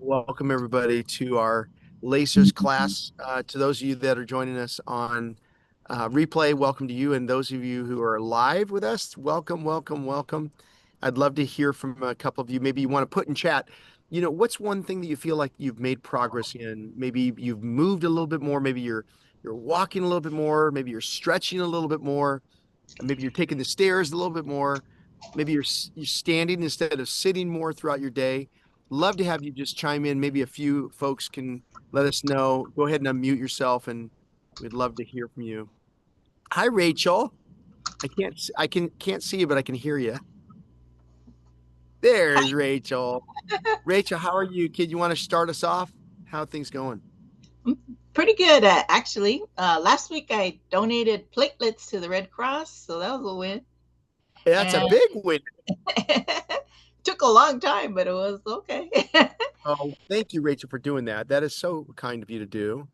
Welcome everybody to our Lacers class. To those of you that are joining us on replay, welcome to you. And those of you who are live with us, welcome, welcome, welcome. I'd love to hear from a couple of you. Maybe you want to put in chat, what's one thing that you feel like you've made progress in? Maybe you've moved a little bit more. Maybe you're walking a little bit more. Maybe you're stretching a little bit more. Maybe you're taking the stairs a little bit more. Maybe you're standing instead of sitting more throughout your day. Love to have you just chime in. Maybe a few folks can let us know. Go ahead and unmute yourself, and we'd love to hear from you. Hi, Rachel. I can't see you, but I can hear you. There's Rachel. Rachel, how are you, kid? You want to start us off? How are things going? Pretty good, actually. Last week I donated platelets to the Red Cross, so that was a win. That's a And big win. took a long time, but it was okay. Oh, thank you, Rachel, for doing that. That is so kind of you to do.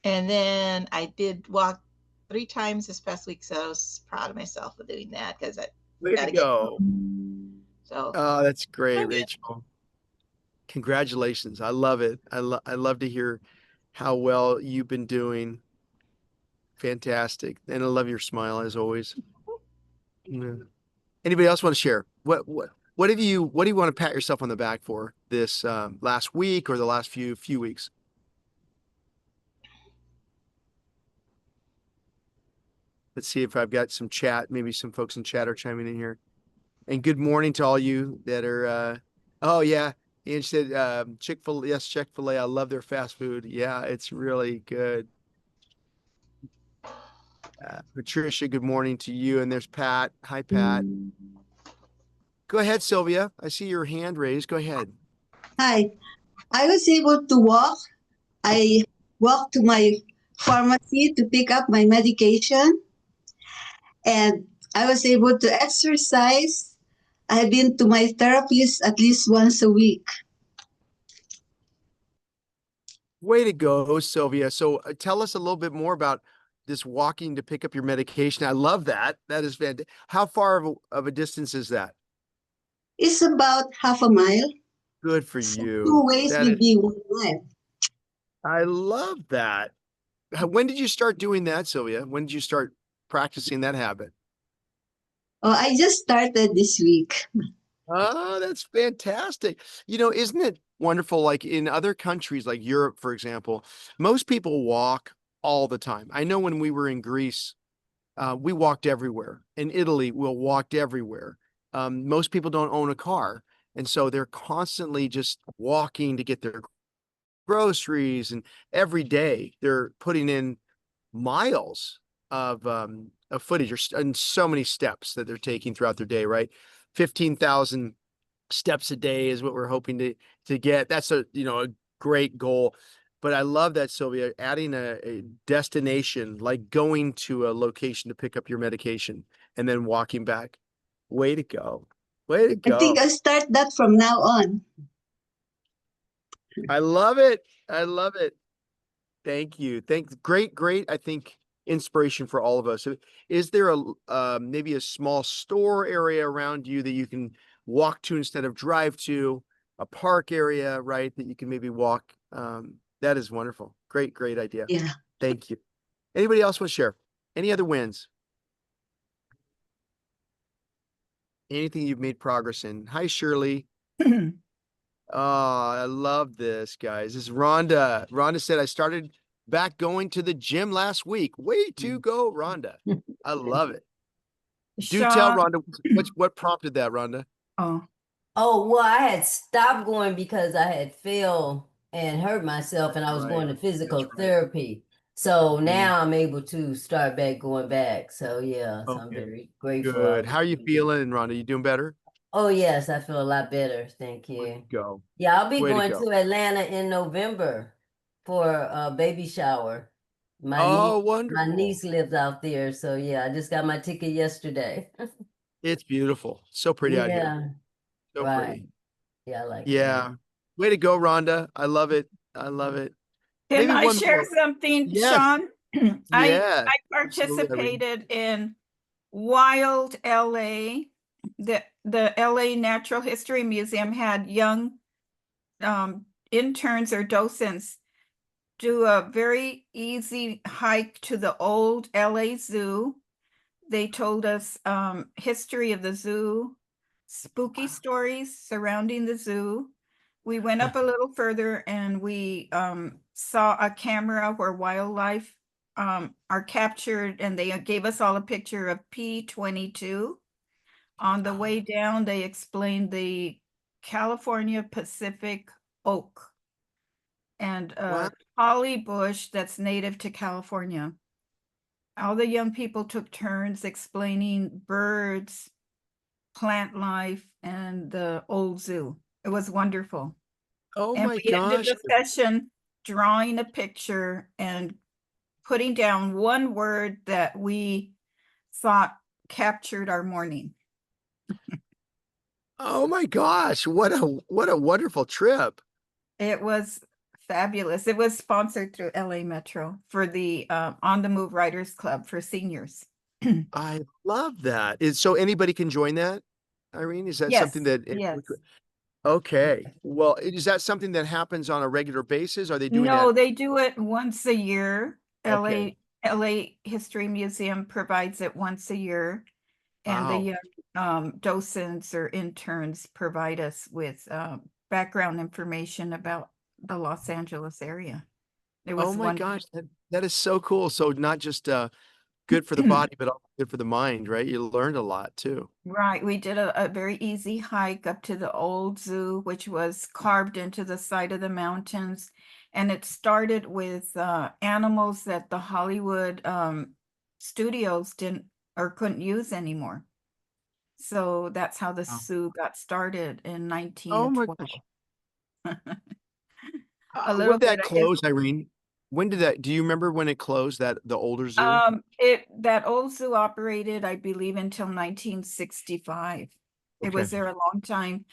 And then I did walk 3 times this past week, so I was proud of myself for doing that because I Way to got to get. go. So Oh, that's great, I'm good. Rachel. Congratulations. I love it. I love to hear how well you've been doing. Fantastic. And I love your smile as always. Yeah. Anybody else want to share? What do you want to pat yourself on the back for this last week or the last few weeks? Let's see if I've got some chat. Maybe some folks in chat are chiming in here. And good morning to all you that are oh yeah. Ange said Chick-fil-A, yes, Chick-fil-A. I love their fast food. Yeah, it's really good. Patricia, good morning to you. And there's Pat. Hi, Pat. Go ahead, Sylvia. I see your hand raised. Go ahead. Hi, I was able to walk. I walked to my pharmacy to pick up my medication, and I was able to exercise. I've been to my therapist at least once a week. Way to go, Sylvia. So tell us a little bit more about this walking to pick up your medication. I love that. That is fantastic. How far of a distance is that? It's about half a mile. Good for So you. two ways That will is, be 1 mile. I love that. When did you start doing that, Sylvia? When did you start practicing that habit? Oh, I just started this week. Oh, that's fantastic. Isn't it wonderful? Like in other countries, like Europe, for example, most people walk all the time. I know when we were in Greece, we walked everywhere. In Italy, we'll walked everywhere. Most people don't own a car. And so they're constantly just walking to get their groceries. And every day they're putting in miles of footage and so many steps that they're taking throughout their day, right? 15,000 steps a day is what we're hoping to get. That's a great goal. But I love that, Sylvia, adding a destination, like going to a location to pick up your medication and then walking back. Way to go. Way to I think go. I'll start that from now on. I love it. I love it. Thank you. Great, I think, inspiration for all of us. Is there maybe a small store area around you that you can walk to instead of drive to, a park area, right, that you can maybe walk? That is wonderful. Great idea. Yeah. Thank you. Anybody else want to share? Any other wins? Anything you've made progress in? Hi, Shirley. Oh, I love this, guys. This is Rhonda. Rhonda said, I started back going to the gym last week. Way to go, Rhonda. I love it. Do tell Sean, Rhonda what prompted that, Rhonda. oh, Well, I had stopped going because I had fell and hurt myself and I was going to physical That's right. therapy. So Mhm. now I'm able to start going back. So yeah, so I'm Okay, very grateful. good. How are you feeling, Rhonda? You doing better? Oh yes, I feel a lot better. Thank Way to you. go. Yeah, I'll be Way to going go. to Atlanta in November for a baby shower. My Oh, my wonderful. niece lives out there, so yeah, I just got my ticket yesterday. It's beautiful. So pretty out here. Yeah, So right. pretty. Yeah, I like it. Yeah. Way to go, Rhonda. I love it. I love it. can Maybe I one share more. something, Yes. Sean? Yeah. I Absolutely, Irene. participated in Wild LA. The LA Natural History Museum had young interns or docents do a very easy hike to the old LA Zoo. They told us history of the zoo, spooky stories surrounding the zoo. We went up a little further and we saw a camera where wildlife are captured, and they gave us all a picture of P-22. On the way down, they explained the California Pacific oak and Wow. holly bush that's native to California. All the young people took turns explaining birds, plant life, and the old zoo. It was wonderful. Oh And my we ended gosh. the session drawing a picture and putting down one word that we thought captured our morning. Oh my gosh. What a wonderful trip. It was fabulous. It was sponsored through LA Metro for the On the Move Writers Club for seniors. I love that. So anybody can join that, Irene? Is that Yes, something that yes. Okay. Well, is that something that happens on a regular basis? Are they doing No, that? they do it once a year. Okay. LA History Museum provides it once a year. And Wow. the docents or interns provide us with background information about the Los Angeles area. It Oh was my wonderful. gosh. That is so cool. So not just good for the body, but also good for the mind, right? You learned a lot too. Right, we did a very easy hike up to the old zoo, which was carved into the side of the mountains. And it started with animals that the Hollywood studios didn't or couldn't use anymore. So that's how the Wow. zoo got started in Oh my 1912. gosh. A little When did that bit, I guess. close, Irene? When did that, do you remember when it closed, that the older zoo? That old zoo operated, I believe, until 1965. It was Okay. there a long time.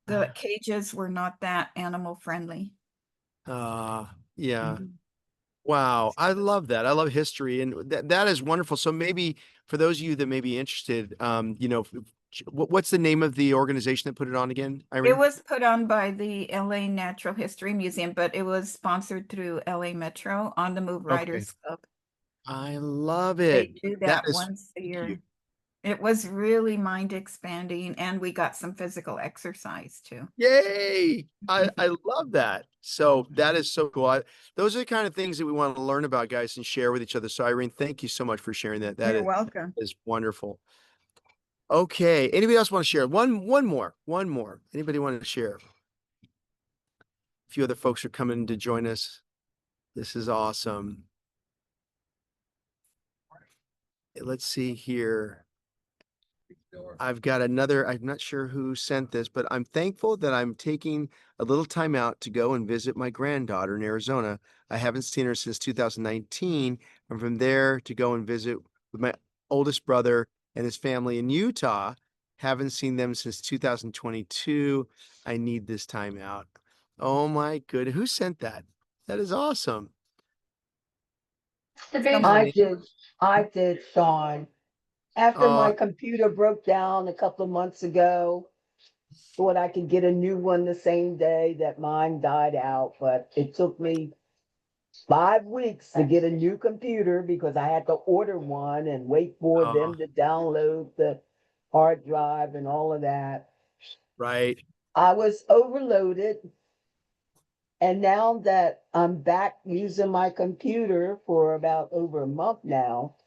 The cages were not that animal friendly. Yeah. Mhm. Wow. I love that. I love history, and that is wonderful. So maybe for those of you that may be interested, what's the name of the organization that put it on again, It Irene? was put on by the LA Natural History Museum, but it was sponsored through LA Metro On the Move Okay. Writers Club. I love They it. do That that is, once a thank you. year. It was really mind expanding, and we got some physical exercise too. Yay! I love that. So that is so cool. Those are the kind of things that we want to learn about, guys, and share with each other. So Irene, thank you so much for sharing that. That You're welcome. is wonderful. Okay. Anybody else want to share? One more. Anybody want to share? A few other folks are coming to join us. This is awesome. Let's see here. I've got another, I'm not sure who sent this, but I'm thankful that I'm taking a little time out to go and visit my granddaughter in Arizona. I haven't seen her since 2019. And from there to go and visit with my oldest brother and his family in Utah. Haven't seen them since 2022. I need this time out. Oh my goodness. Who sent that? That is awesome. I did, Sean. After my Oh, computer broke down a couple of months ago, thought I could get a new one the same day that mine died out, but it took me 5 weeks to get a new computer because I had to order one and wait for oh, them to download the hard drive and all of that. right. I was overloaded. And now that I'm back using my computer for about over a month now,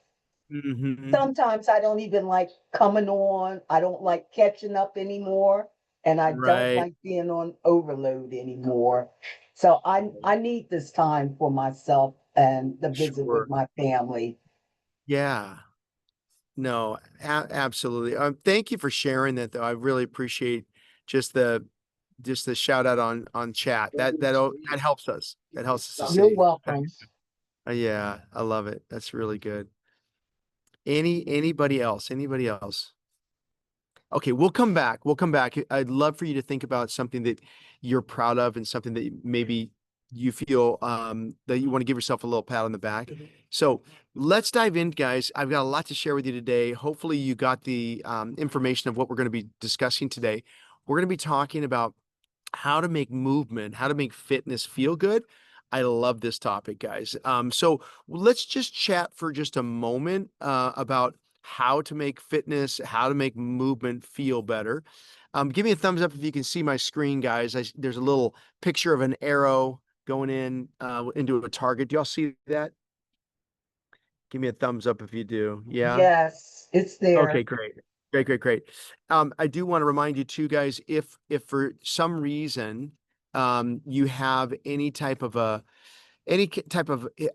Mhm. sometimes I don't even like coming on. I don't like catching up anymore. And I don't Right. like being on overload anymore. So I need this time for myself and the visit Sure. with my family. Yeah. No, absolutely. Thank you for sharing that, though. I really appreciate just the shout out on chat. That helps us. That helps us to You're see. welcome. Yeah, I love it. That's really good. Anybody else? Anybody else? Okay, we'll come back. We'll come back. I'd love for you to think about something that you're proud of and something that maybe you feel that you want to give yourself a little pat on the back. So let's dive in, guys. I've got a lot to share with you today. Hopefully, you got the information of what we're going to be discussing today. We're going to be talking about how to make movement, how to make fitness feel good. I love this topic, guys. So let's just chat for just a moment about how to make fitness, how to make movement feel better. Give me a thumbs up if you can see my screen, guys. There's a little picture of an arrow going in into a target. Do y'all see that? Give me a thumbs up if you do. Yeah. Yes, it's there. Okay, great. Great, great, great. I do want to remind you too, guys, if for some reason you have any type of a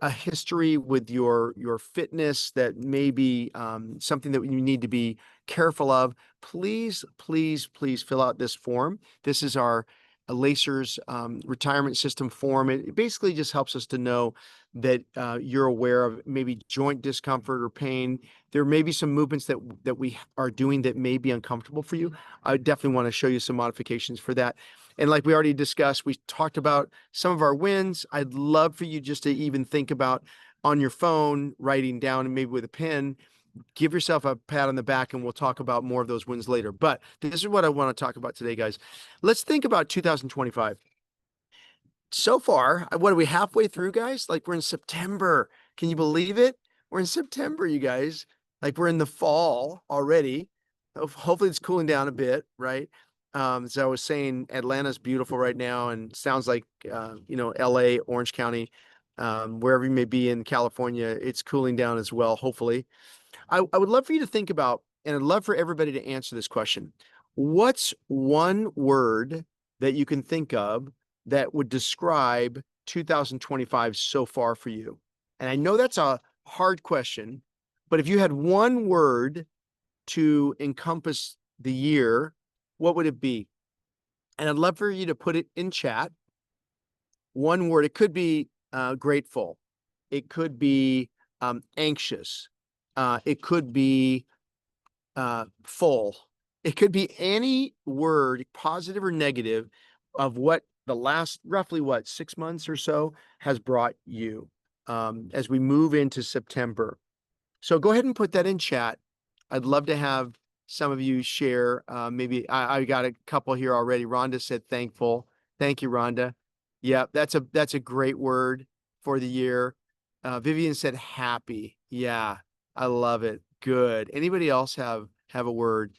history with your fitness that may be something that you need to be careful of, please, please, please fill out this form. This is our Lacers retirement system form. It basically just helps us to know that you're aware of maybe joint discomfort or pain. There may be some movements that we are doing that may be uncomfortable for you. I definitely want to show you some modifications for that. And like we already discussed, we talked about some of our wins. I'd love for you just to even think about on your phone, writing down and maybe with a pen, give yourself a pat on the back, and we'll talk about more of those wins later. But this is what I want to talk about today, guys. Let's think about 2025. So far, what are we halfway through, guys? Like we're in September. Can you believe it? We're in September, you guys. Like we're in the fall already. Hopefully it's cooling down a bit, right? As I was saying, Atlanta's beautiful right now, and sounds like LA, Orange County, wherever you may be in California, it's cooling down as well, hopefully. I would love for you to think about, and I'd love for everybody to answer this question. What's one word that you can think of that would describe 2025 so far for you? And I know that's a hard question, but if you had one word to encompass the year, what would it be? And I'd love for you to put it in chat. One word. It could be grateful. It could be anxious. It could be full. It could be any word, positive or negative, of what the last roughly 6 months or so has brought you as we move into September. So go ahead and put that in chat. I'd love to have some of you share. Maybe I got a couple here already. Rhonda said thankful. Thank you, Rhonda. Yeah, that's a great word for the year. Vivian said happy. Yeah, I love it. Good. Anybody else have a word?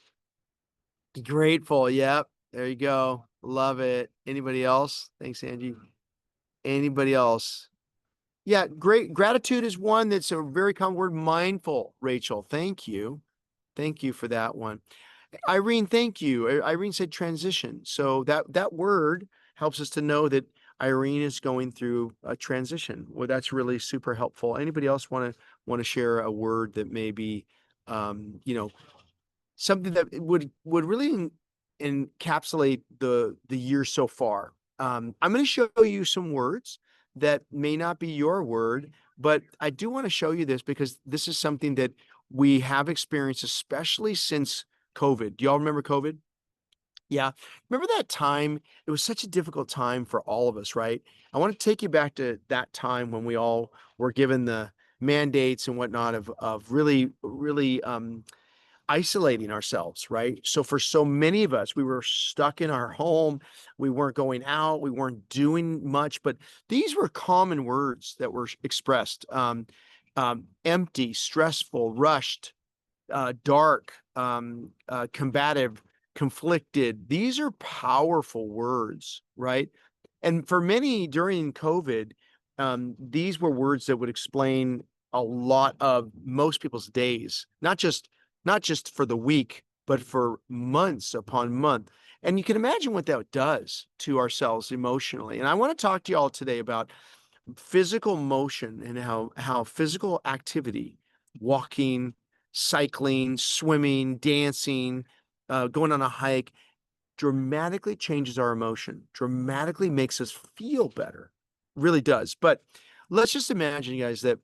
Grateful. Yep. There you go. Love it. Anybody else? Thanks, Angie. Anybody else? Yeah, great. Gratitude is one that's a very common word. Mindful, Rachel. Thank you. Thank you for that one. Irene, thank you. Irene said transition. So that word helps us to know that Irene is going through a transition. Well, that's really super helpful. Anybody else want to share a word that may be, something that would really encapsulate the year so far? I'm going to show you some words that may not be your word, but I do want to show you this because this is something that we have experienced, especially since COVID. Do y'all remember COVID? Yeah. Remember that time? It was such a difficult time for all of us, right? I want to take you back to that time when we all were given the mandates and whatnot of really, really isolating ourselves, right? So for so many of us, we were stuck in our home. We weren't going out. We weren't doing much, but these were common words that were expressed. Empty, stressful, rushed, dark, combative, conflicted. These are powerful words, right? And for many during COVID, these were words that would explain a lot of most people's days, not just for the week, but for months upon month. And you can imagine what that does to ourselves emotionally. And I want to talk to you all today about physical motion and how physical activity, walking, cycling, swimming, dancing, going on a hike, dramatically changes our emotion, dramatically makes us feel better, really does. But let's just imagine, you guys, that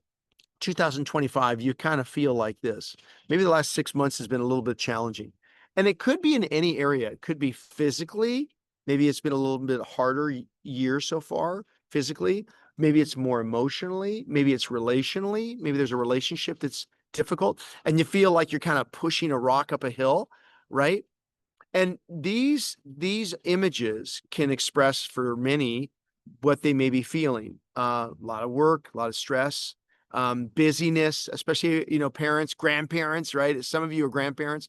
2025, you kind of feel like this. Maybe the last 6 months has been a little bit challenging. And it could be in any area. It could be physically. Maybe it's been a little bit harder year so far physically. Maybe it's more emotionally. Maybe it's relationally. Maybe there's a relationship that's difficult and you feel like you're kind of pushing a rock up a hill, right? And these images can express for many what they may be feeling. A lot of work, a lot of stress, busyness, especially, parents, grandparents, right? Some of you are grandparents.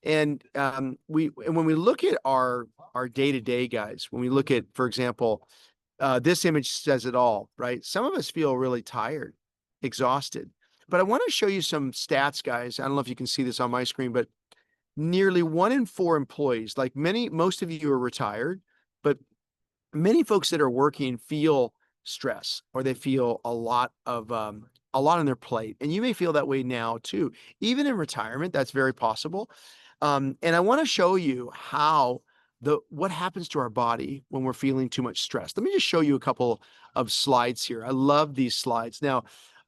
And when we look at our day-to-day guys, when we look at, for example, this image says it all, right? Some of us feel really tired, exhausted. But I want to show you some stats, guys. I don't know if you can see this on my screen, but nearly 1 in 4 employees, like most of you are retired, but many folks that are working feel stress, or they feel a lot on their plate. And you may feel that way now too. Even in retirement, that's very possible. And I want to show you how what happens to our body when we're feeling too much stress. Let me just show you a couple of slides here. I love these slides. Now,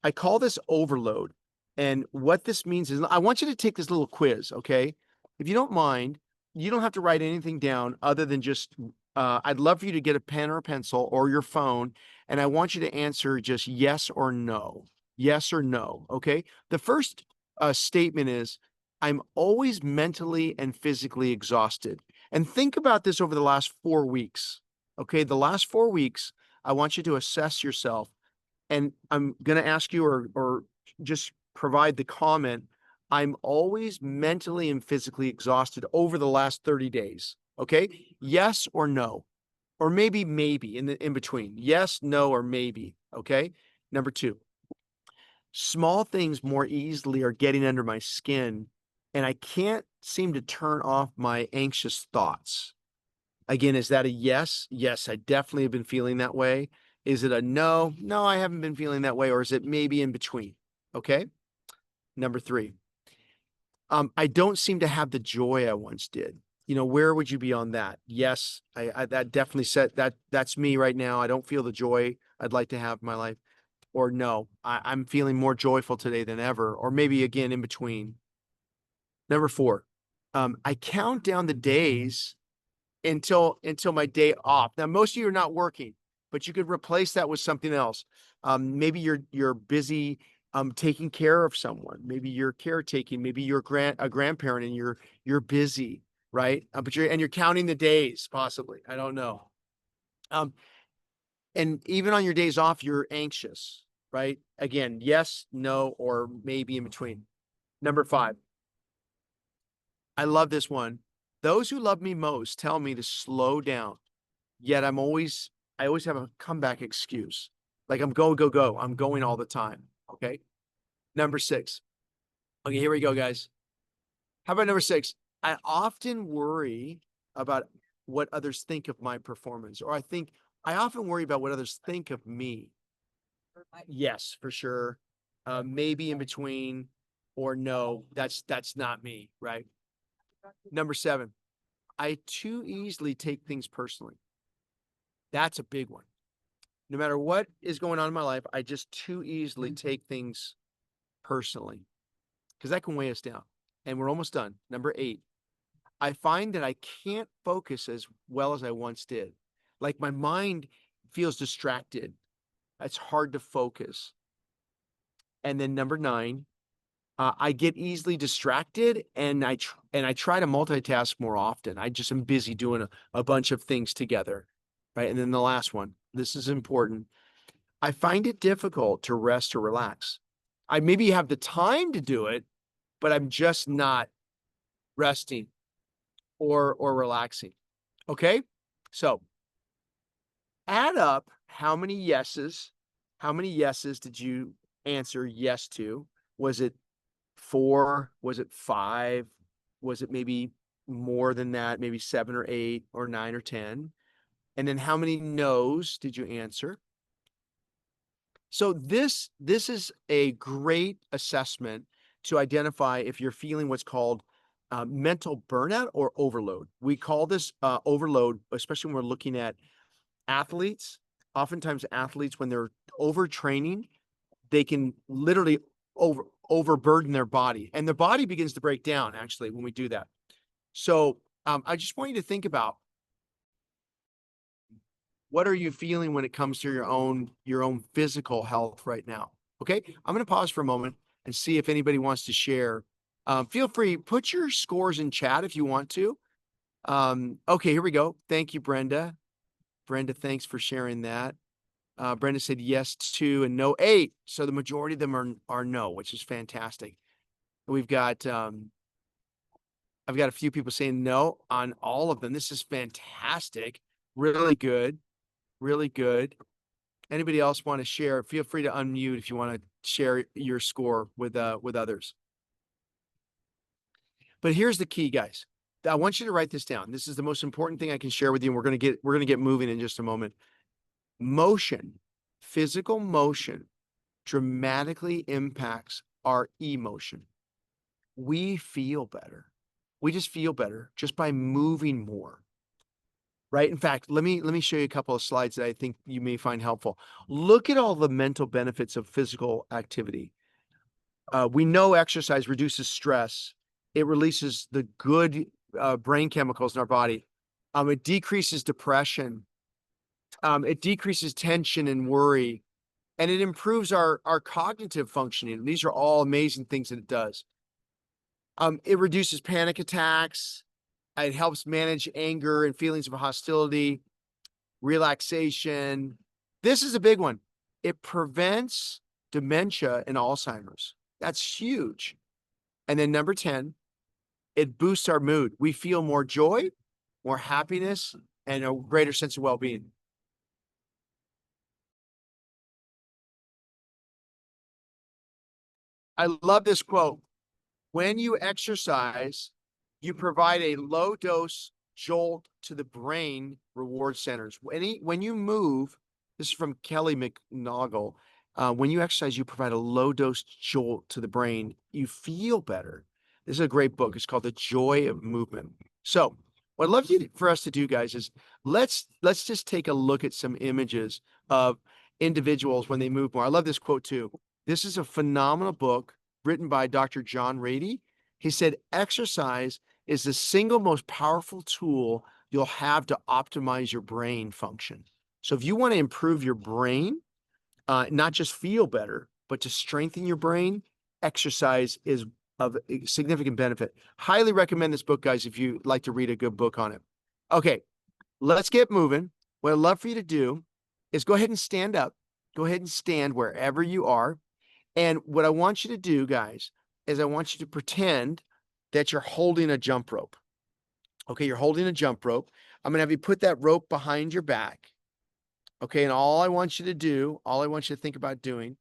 I call this overload. And what this means is, I want you to take this little quiz, okay? If you don't mind, you don't have to write anything down other than just, I'd love for you to get a pen or a pencil or your phone, and I want you to answer just yes or no. Yes or no, okay? The first statement is, I'm always mentally and physically exhausted. And think about this over the last 4 weeks, okay? The last 4 weeks, I want you to assess yourself, and I'm going to ask you, or just provide the comment, I'm always mentally and physically exhausted over the last 30 days. Okay. Yes or no, or maybe in between. Yes, no, or maybe. Okay. Number 2, small things more easily are getting under my skin, and I can't seem to turn off my anxious thoughts. Again, is that a yes? Yes, I definitely have been feeling that way. Is it a no? No, I haven't been feeling that way. Or is it maybe in between? Okay. Number 3, I don't seem to have the joy I once did. Where would you be on that? Yes, I that definitely said that's me right now. I don't feel the joy I'd like to have in my life. Or no, I'm feeling more joyful today than ever. Or maybe again in between. Number 4, I count down the days until my day off. Now, most of you are not working, but you could replace that with something else. Maybe you're busy taking care of someone. Maybe you're caretaking. Maybe you're a grandparent and you're busy, right? But you're counting the days, possibly. I don't know. And even on your days off, you're anxious, right? Again, yes, no, or maybe in between. Number 5. I love this one. Those who love me most tell me to slow down, yet I always have a comeback excuse. Like I'm go, go, go. I'm going all the time. Okay. Number 6. Okay, here we go, guys. How about number 6? I often worry about what others think of my performance, or I often worry about what others think of me. Yes, for sure. Maybe in between, or no, that's not me, right? Number 7, I too easily take things personally. That's a big one. No matter what is going on in my life, I just too easily take things personally, because that can weigh us down. And we're almost done. Number 8, I find that I can't focus as well as I once did. Like my mind feels distracted. It's hard to focus. And then number 9, I get easily distracted, and I try to multitask more often. I just am busy doing a bunch of things together, right? And then the last one, this is important. I find it difficult to rest or relax. I maybe have the time to do it, but I'm just not resting or relaxing. Okay? So add up how many yeses did you answer yes to? Was it 4? Was it 5? Was it maybe more than that? Maybe 7 or 8 or 9 or 10? And then how many no's did you answer? So this is a great assessment to identify if you're feeling what's called mental burnout or overload. We call this overload, especially when we're looking at athletes. Oftentimes athletes, when they're overtraining, they can literally overburden their body, and their body begins to break down actually when we do that. So I just want you to think about, what are you feeling when it comes to your own physical health right now? Okay, I'm going to pause for a moment and see if anybody wants to share. Feel free, put your scores in chat if you want to. Okay, here we go. Thank you, Brenda. Brenda, thanks for sharing that. Brenda said yes 2 and no 8. So the majority of them are no, which is fantastic. We've got I've got a few people saying no on all of them. This is fantastic. Really good. Really good. Anybody else want to share? Feel free to unmute if you want to share your score with others. But here's the key, guys. I want you to write this down. This is the most important thing I can share with you, and we're gonna get moving in just a moment. Motion, physical motion, dramatically impacts our emotion. We feel better. We just feel better just by moving more. Right? In fact, let me show you a couple of slides that I think you may find helpful. Look at all the mental benefits of physical activity. We know exercise reduces stress. It releases the good brain chemicals in our body. It decreases depression. It decreases tension and worry, and it improves our cognitive functioning. These are all amazing things that it does. It reduces panic attacks. It helps manage anger and feelings of hostility, relaxation. This is a big one. It prevents dementia and Alzheimer's. That's huge. And then number 10, it boosts our mood. We feel more joy, more happiness, and a greater sense of well-being. I love this quote. When you exercise, you provide a low dose jolt to the brain reward centers. When you move, this is from Kelly McNaugle. When you exercise, you provide a low dose jolt to the brain. You feel better. This is a great book. It's called The Joy of Movement. So what I'd love for us to do, guys, is let's just take a look at some images of individuals when they move more. I love this quote too. This is a phenomenal book written by Dr. John Rady. He said, exercise is the single most powerful tool you'll have to optimize your brain function. So if you want to improve your brain, not just feel better, but to strengthen your brain, exercise is of significant benefit. Highly recommend this book, guys, if you like to read a good book on it. Okay, let's get moving. What I'd love for you to do is go ahead and stand up. Go ahead and stand wherever you are. And what I want you to do, guys, is I want you to pretend that you're holding a jump rope. Okay, you're holding a jump rope. I'm going to have you put that rope behind your back. Okay, and all I want you to think about doing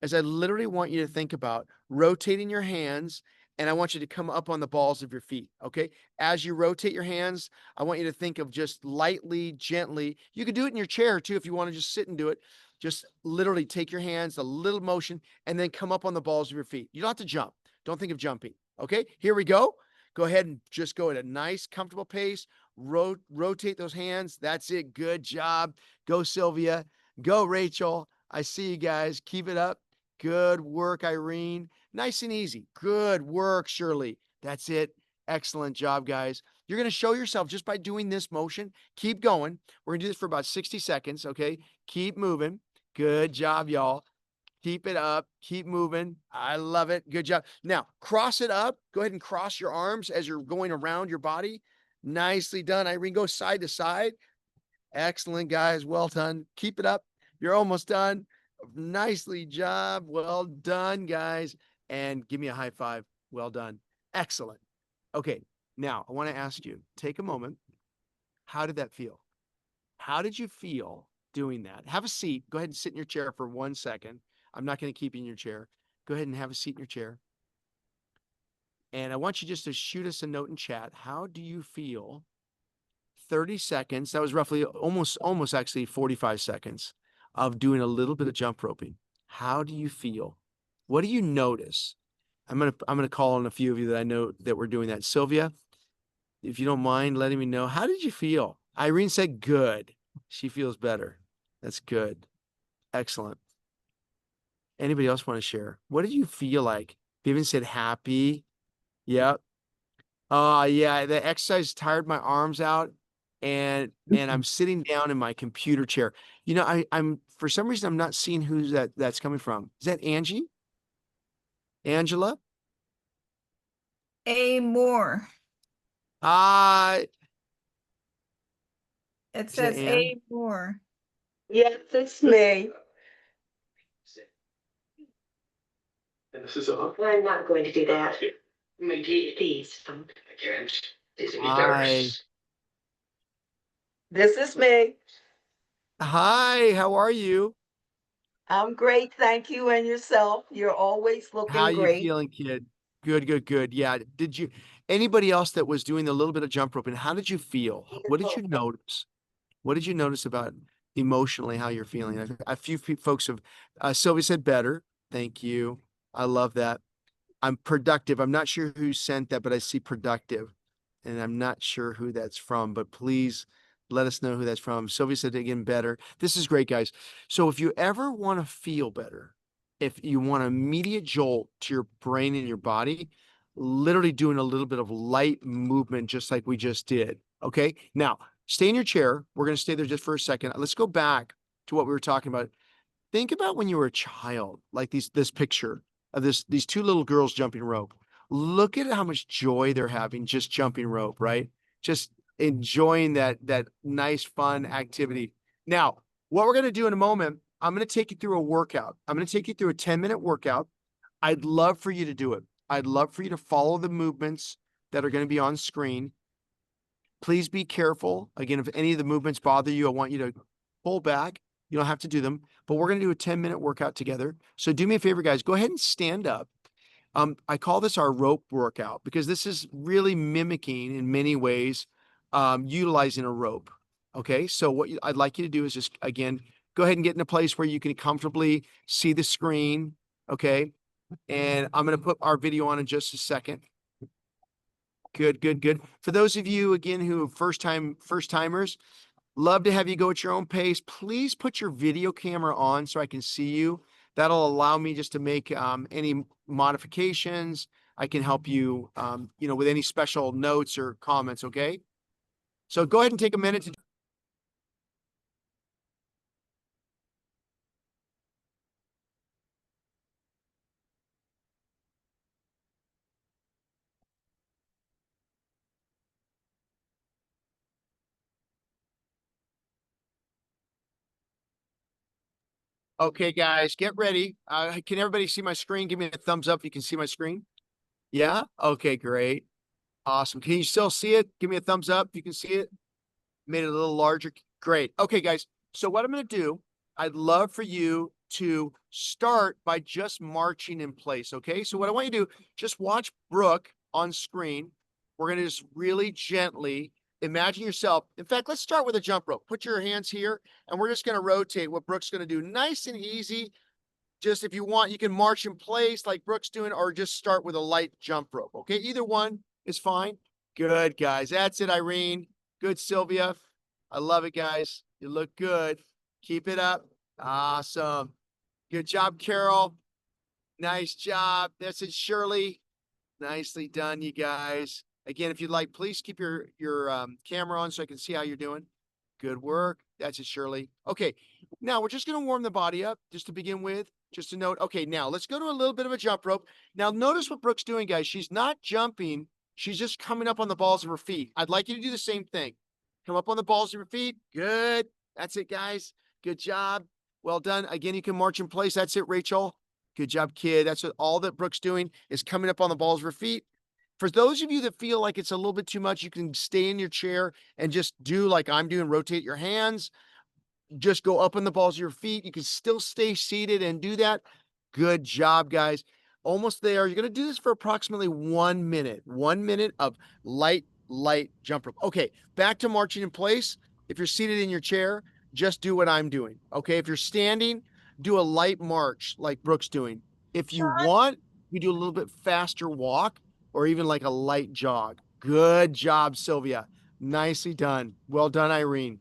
is I literally want you to think about rotating your hands, and I want you to come up on the balls of your feet. Okay, as you rotate your hands, I want you to think of just lightly, gently. You could do it in your chair too if you want to just sit and do it. Just literally take your hands, a little motion, and then come up on the balls of your feet. You don't have to jump. Don't think of jumping. Okay, here we go. Go ahead and just go at a nice, comfortable pace. Rotate those hands. That's it. Good job. Go, Sylvia. Go, Rachel. I see you guys. Keep it up. Good work, Irene. Nice and easy. Good work, Shirley. That's it. Excellent job, guys. You're going to show yourself just by doing this motion. Keep going. We're going to do this for about 60 seconds, okay? Keep moving. Good job, y'all. Keep it up. Keep moving. I love it. Good job. Now, cross it up. Go ahead and cross your arms as you're going around your body. Nicely done, Irene. Go side to side. Excellent, guys. Well done. Keep it up. You're almost done. Nicely job. Well done, guys. And give me a high five. Well done. Excellent. Okay. Now, I want to ask you, take a moment. How did that feel? How did you feel doing that? Have a seat. Go ahead and sit in your chair for 1 second. I'm not going to keep you in your chair. Go ahead and have a seat in your chair. And I want you just to shoot us a note in chat. How do you feel? 30 seconds. That was roughly almost actually 45 seconds of doing a little bit of jump roping. How do you feel? What do you notice? I'm gonna call on a few of you that I know that were doing that. Sylvia, if you don't mind letting me know, how did you feel? Irene said good. She feels better. That's good. Excellent. Anybody else want to share? What did you feel like? Vivian said happy. Yep. Yeah, the exercise tired my arms out, and I'm sitting down in my computer chair. You know, I'm for some reason I'm not seeing who's that's coming from. Is that Angie? Angela? A Moore. Hi. It Is that says Ann? A Moore. Yes, it's me. And this is on. I'm not going to do that. Please. Hi. This is me. Hi, how are you? I'm great, thank you. And yourself? You're always How looking you great. feeling, kid? Good, good, good. Yeah. Did you, anybody else that was doing a little bit of jump roping, how did you feel? What did you notice? What did you notice about emotionally how you're feeling? A few folks have, Sylvia said better. Thank you. I love that. I'm productive. I'm not sure who sent that, but I see productive. And I'm not sure who that's from, but please let us know who that's from. Sylvia said again, better. This is great, guys. So if you ever want to feel better, if you want an immediate jolt to your brain and your body, literally doing a little bit of light movement, just like we just did. Okay. Now stay in your chair. We're going to stay there just for a second. Let's go back to what we were talking about. Think about when you were a child, like this picture of these two little girls jumping rope. Look at how much joy they're having just jumping rope, right? Just enjoying that nice fun activity. Now, what we're going to do in a moment, I'm going to take you through a workout. I'm going to take you through a 10-minute workout. I'd love for you to do it. I'd love for you to follow the movements that are going to be on screen. Please be careful. Again, if any of the movements bother you, I want you to pull back. You don't have to do them, but we're going to do a 10-minute workout together. So do me a favor, guys, go ahead and stand up. I call this our rope workout because this is really mimicking in many ways, utilizing a rope. Okay. So what I'd like you to do is just, again, go ahead and get in a place where you can comfortably see the screen. Okay. And I'm going to put our video on in just a second. Good, good, good. For those of you, again, who first timers, love to have you go at your own pace. Please put your video camera on so I can see you. That'll allow me just to make any modifications. I can help you, with any special notes or comments. Okay. So go ahead and take a minute to. Okay, guys, get ready. Can everybody see my screen? Give me a thumbs up if you can see my screen. Yeah. Okay, great. Awesome. Can you still see it? Give me a thumbs up if you can see it. Made it a little larger. Great. Okay, guys. So what I'm going to do, I'd love for you to start by just marching in place. Okay. So what I want you to do, just watch Brooke on screen. We're going to just really gently imagine yourself. In fact, let's start with a jump rope. Put your hands here and we're just going to rotate what Brooke's going to do. Nice and easy. Just if you want, you can march in place like Brooke's doing, or just start with a light jump rope. Okay. Either one is fine. Good, guys. That's it, Irene. Good, Sylvia. I love it, guys. You look good. Keep it up. Awesome. Good job, Carol. Nice job. That's it, Shirley. Nicely done, you guys. Again, if you'd like, please keep your camera on so I can see how you're doing. Good work. That's it, Shirley. Okay, now we're just going to warm the body up just to begin with. Just a note. Okay, now let's go to a little bit of a jump rope. Now notice what Brooke's doing, guys. She's not jumping. She's just coming up on the balls of her feet. I'd like you to do the same thing. Come up on the balls of your feet. Good. That's it, guys. Good job. Well done. Again, you can march in place. That's it, Rachel. Good job, kid. That's what all that Brooke's doing is coming up on the balls of her feet. For those of you that feel like it's a little bit too much, you can stay in your chair and just do like I'm doing, rotate your hands. Just go up on the balls of your feet. You can still stay seated and do that. Good job, guys. Almost there. You're going to do this for approximately 1 minute. 1 minute of light jump rope. Okay, back to marching in place. If you're seated in your chair, just do what I'm doing. Okay, if you're standing, do a light march like Brooke's doing. If you want, you do a little bit faster walk or even like a light jog. Good job, Sylvia. Nicely done. Well done, Irene.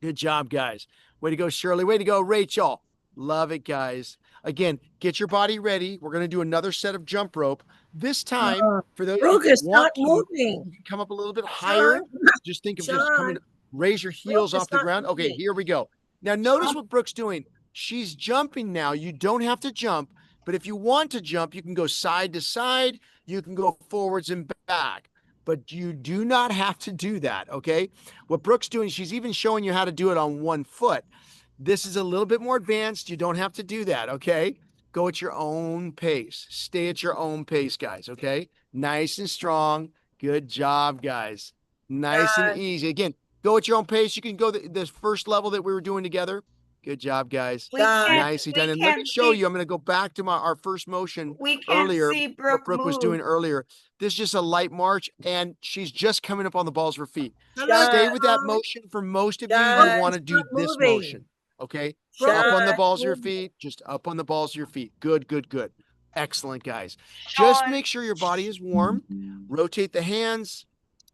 Good job, guys. Way to go, Shirley. Way to go, Rachel. Love it, guys. Again, get your body ready. We're going to do another set of jump rope. This time, for those Brooke, who it's want not to, moving. you can come up a little bit higher. Sean, Just think of just coming, Sean. raise your heels Brooke, off it's the not ground. Okay, moving. here we go. Now, notice Sean. what Brooke's doing. She's jumping now. You don't have to jump, but if you want to jump, you can go side to side. You can go forwards and back. but you do not have to do that. Okay. What Brooke's doing, she's even showing you how to do it on one foot. This is a little bit more advanced. You don't have to do that. Okay. Go at your own pace. Stay at your own pace, guys. Okay. Nice and strong. Good job, guys. Nice and easy. Again, go at your own pace. You can go the first level that we were doing together. Good job, guys. We can't, Nicely done. we And let me can't show see, you. I'm going to go back to our first motion we can't earlier. see What Brooke Brooke was move. doing earlier. This is just a light march, and she's just coming up on the balls of her feet. Stay with that motion. For most of you, you want to do this motion. Okay. Up on the balls of your feet. Just up on the balls of your feet. Good, good, good. Excellent, guys. Just make sure your body is warm. Rotate the hands.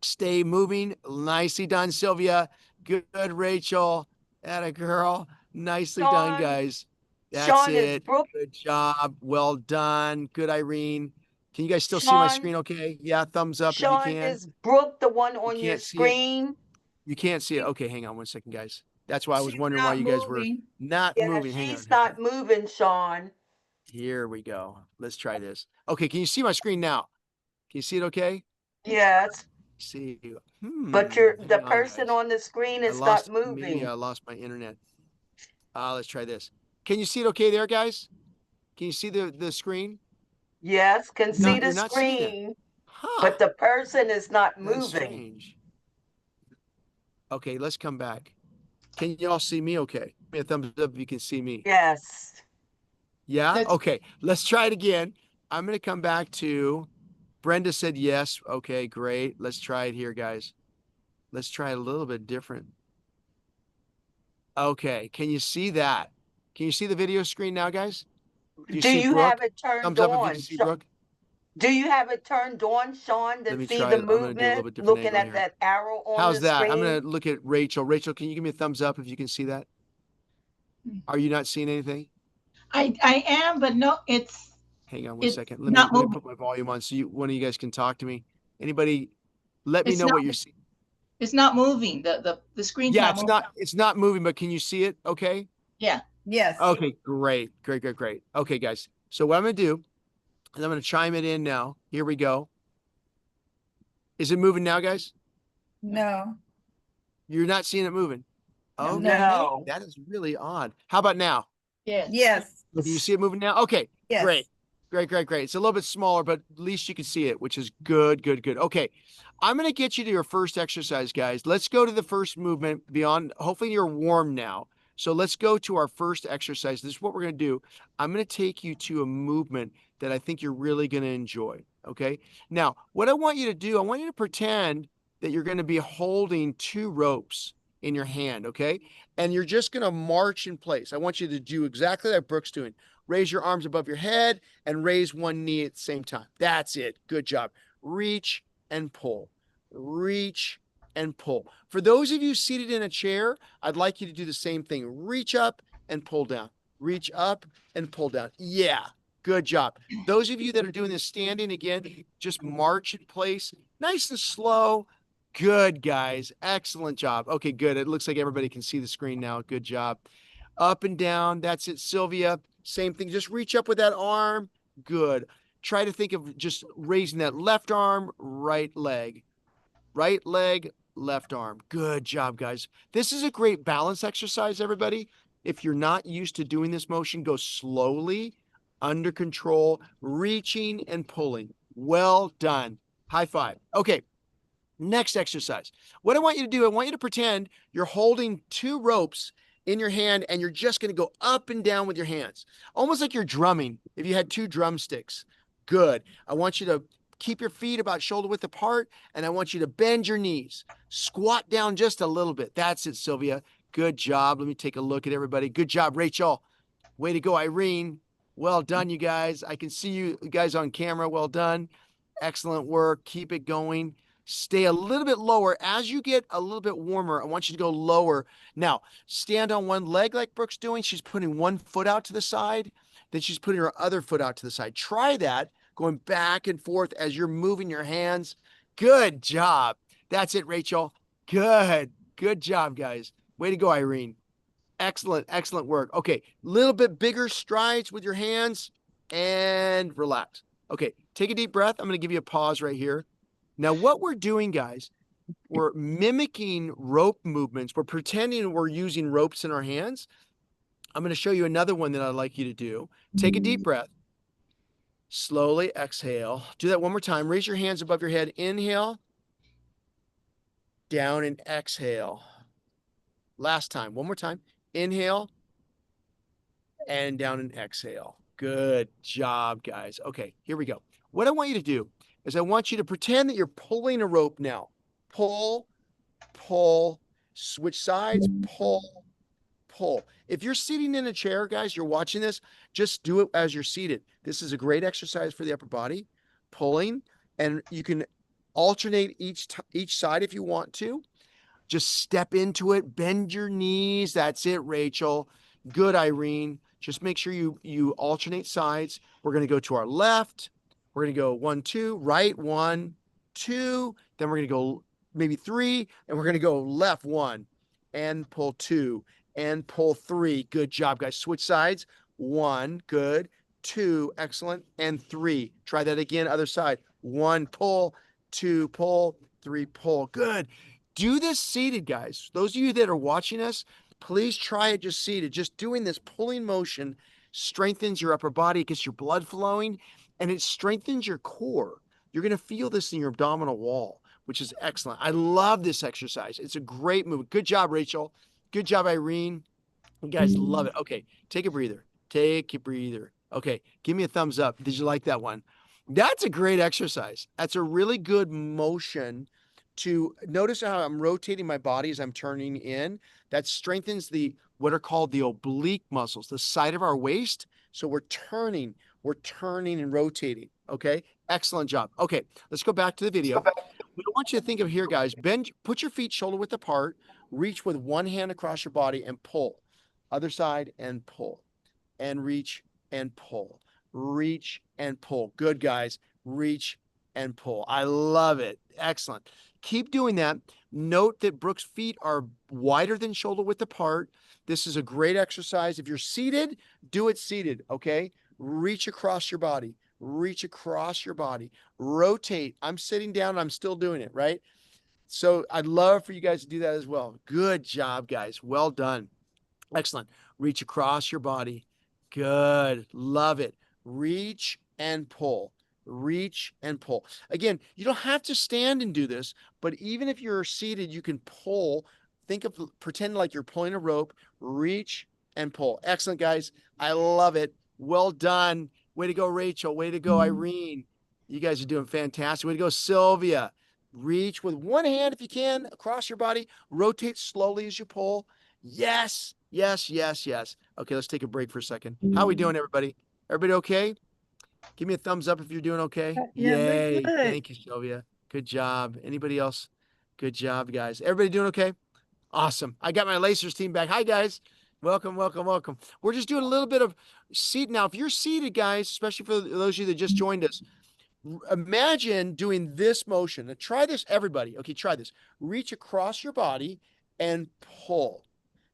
Stay moving. Nicely done, Sylvia. Good, Rachel. Atta girl. Nicely done, guys. That's it. Good job. Well done. Good, Irene. Can you guys still see my screen okay? Yeah, thumbs up if you can. Is Brooke the one on your can't see it. screen? You can't see it. Okay, hang on one second, guys. That's why I was She's wondering why not you guys were moving. not Yeah, moving. Hang she's on. not moving, Sean. Here we go. Let's try this. Okay, can you see my screen now? Can you see it okay? Yes, See. but the hang on, person guys. on the screen I is lost, not moving. maybe I lost my internet. Let's try this. Can you see it okay there, guys? Can you see the screen? Yes, can No, see the you're not seeing it. screen, Huh. but the person is not That's moving. strange. Okay, let's come back. Can you all see me okay? Give me a thumbs up if you can see me. Yes. Yeah? That's- Okay, let's try it again. I'm going to come back to Brenda said yes. Okay, great. Let's try it here, guys. Let's try it a little bit different. Okay, can you see that? Can you see the video screen now, guys? Do see you Brooke? have it turned Thumbs up if you on? can see Brooke. Do you have it turned on, Sean, Let to me see try the it. I'm gonna do a little movement? bit different Looking angle at here. that arrow on How's the that? screen? I'm going to look at Rachel. Rachel, can you give me a thumbs up if you can see that? Are you not seeing anything? I am, but no, it's Hang on one It's second. Let not me moving. put my volume on so one of you guys can talk to me. Anybody, let me It's know not what you're seeing. it's not moving. The screen's Yeah, not it's moving. it's not moving, but can you see it? Okay. Yeah. Yes. Okay, great. Okay, guys. So what I'm going to do is I'm going to chime it in now. Here we go. Is it moving now, guys? No. You're not seeing it moving. Okay. No. That is really odd. How about now? Yes. Yes. Can you see it moving now? Okay. Yes. Great. It's a little bit smaller, but at least you can see it, which is good. Okay. I'm going to get you to your first exercise, guys. Let's go to the first movement beyond. Hopefully you're warm now. So let's go to our first exercise. This is what we're going to do. I'm going to take you to a movement that I think you're really going to enjoy. Okay. Now, what I want you to do, I want you to pretend that you're going to be holding two ropes in your hand. Okay. And you're just going to march in place. I want you to do exactly like Brooke's doing. Raise your arms above your head and raise one knee at the same time. That's it. Good job. Reach and pull. Reach and pull. For those of you seated in a chair, I'd like you to do the same thing. Reach up and pull down. Reach up and pull down. Yeah. Good job. Those of you that are doing this standing, again, just march in place. Nice and slow. Good, guys. Excellent job. Okay, good. It looks like everybody can see the screen now. Good job. Up and down. That's it, Sylvia. Same thing. Just reach up with that arm. Good. Try to think of just raising that left arm, right leg. Right leg, left arm. Good job, guys. This is a great balance exercise, everybody. If you're not used to doing this motion, go slowly, under control, reaching and pulling. Well done. High five. Okay. Next exercise. What I want you to do, I want you to pretend you're holding two ropes in your hand and you're just going to go up and down with your hands, almost like you're drumming if you had two drumsticks. Good. I want you to keep your feet about shoulder width apart and I want you to bend your knees. Squat down just a little bit. That's it, Sylvia. Good job. Let me take a look at everybody. Good job, Rachel. Way to go, Irene. Well done, you guys. I can see you guys on camera. Well done. Excellent work. Keep it going. Stay a little bit lower. As you get a little bit warmer, I want you to go lower. Now, stand on one leg like Brooke's doing. She's putting one foot out to the side. Then she's putting her other foot out to the side. Try that, going back and forth as you're moving your hands. Good job. That's it, Rachel. Good. Good job, guys. Way to go, Irene. Excellent, excellent work. Okay, little bit bigger strides with your hands and relax. Okay, take a deep breath. I'm going to give you a pause right here. Now, what we're doing, guys, we're mimicking rope movements. We're pretending we're using ropes in our hands. I'm going to show you another one that I'd like you to do. Take a deep breath. Slowly exhale. Do that one more time. Raise your hands above your head. Inhale. Down and exhale. Last time. One more time. Inhale. And down and exhale. Good job, guys. Okay, here we go. What I want you to do is I want you to pretend that you're pulling a rope now. Pull, pull, switch sides, pull, pull. If you're sitting in a chair, guys, you're watching this, just do it as you're seated. This is a great exercise for the upper body, pulling, and you can alternate each side if you want to. Just step into it, bend your knees. That's it, Rachel. Good, Irene. Just make sure you alternate sides. We're going to go to our left. We're going to go 1, 2, right, 1, 2. Then we're going to go maybe 3, and we're going to go left 1 and pull 2 and pull 3. Good job, guys. Switch sides. 1, good. 2, excellent. And 3. Try that again, other side. 1, pull, 2, pull, 3, pull. Good. Do this seated, guys. Those of you that are watching us, please try it just seated. Just doing this pulling motion strengthens your upper body, it gets your blood flowing, and it strengthens your core. You're going to feel this in your abdominal wall, which is excellent. I love this exercise. It's a great move. Good job, Rachel. Good job, Irene. You guys love it. Okay, take a breather. Take a breather. Okay, give me a thumbs up. Did you like that one? That's a great exercise. That's a really good motion to notice how I'm rotating my body as I'm turning in. That strengthens what are called the oblique muscles, the side of our waist. So we're turning and rotating. Okay, excellent job. Okay, let's go back to the video. We want you to think of here, guys. Bend, put your feet shoulder width apart, reach with one hand across your body and pull. Other side and pull. And reach and pull. Reach and pull. Good, guys. Reach and pull. I love it. Excellent. Keep doing that. Note that Brooke's feet are wider than shoulder width apart. This is a great exercise. If you're seated, do it seated, okay? Reach across your body. Reach across your body. Rotate. I'm sitting down. I'm still doing it, right? So I'd love for you guys to do that as well. Good job, guys. Well done. Excellent. Reach across your body. Good. Love it. Reach and pull. Reach and pull. Again, you don't have to stand and do this, but even if you're seated, you can pull. Pretend like you're pulling a rope. Reach and pull. Excellent, guys. I love it. Well done. Way to go, Rachel. Way to go, Irene. You guys are doing fantastic. Way to go, Sylvia. Reach with one hand if you can across your body. Rotate slowly as you pull. Yes, yes, yes, yes. Okay, let's take a break for a second. How are we doing, everybody? Everybody okay? Give me a thumbs up if you're doing okay. Yeah, we're Yay. good. Thank you, Sylvia. Good job. Anybody else? Good job, guys. Everybody doing okay? Awesome. I got my Lacers team back. Hi, guys. Welcome, welcome, welcome. We're just doing a little bit of seat. Now, if you're seated, guys, especially for those of you that just joined us, imagine doing this motion. Now, try this, everybody. Okay, try this. Reach across your body and pull.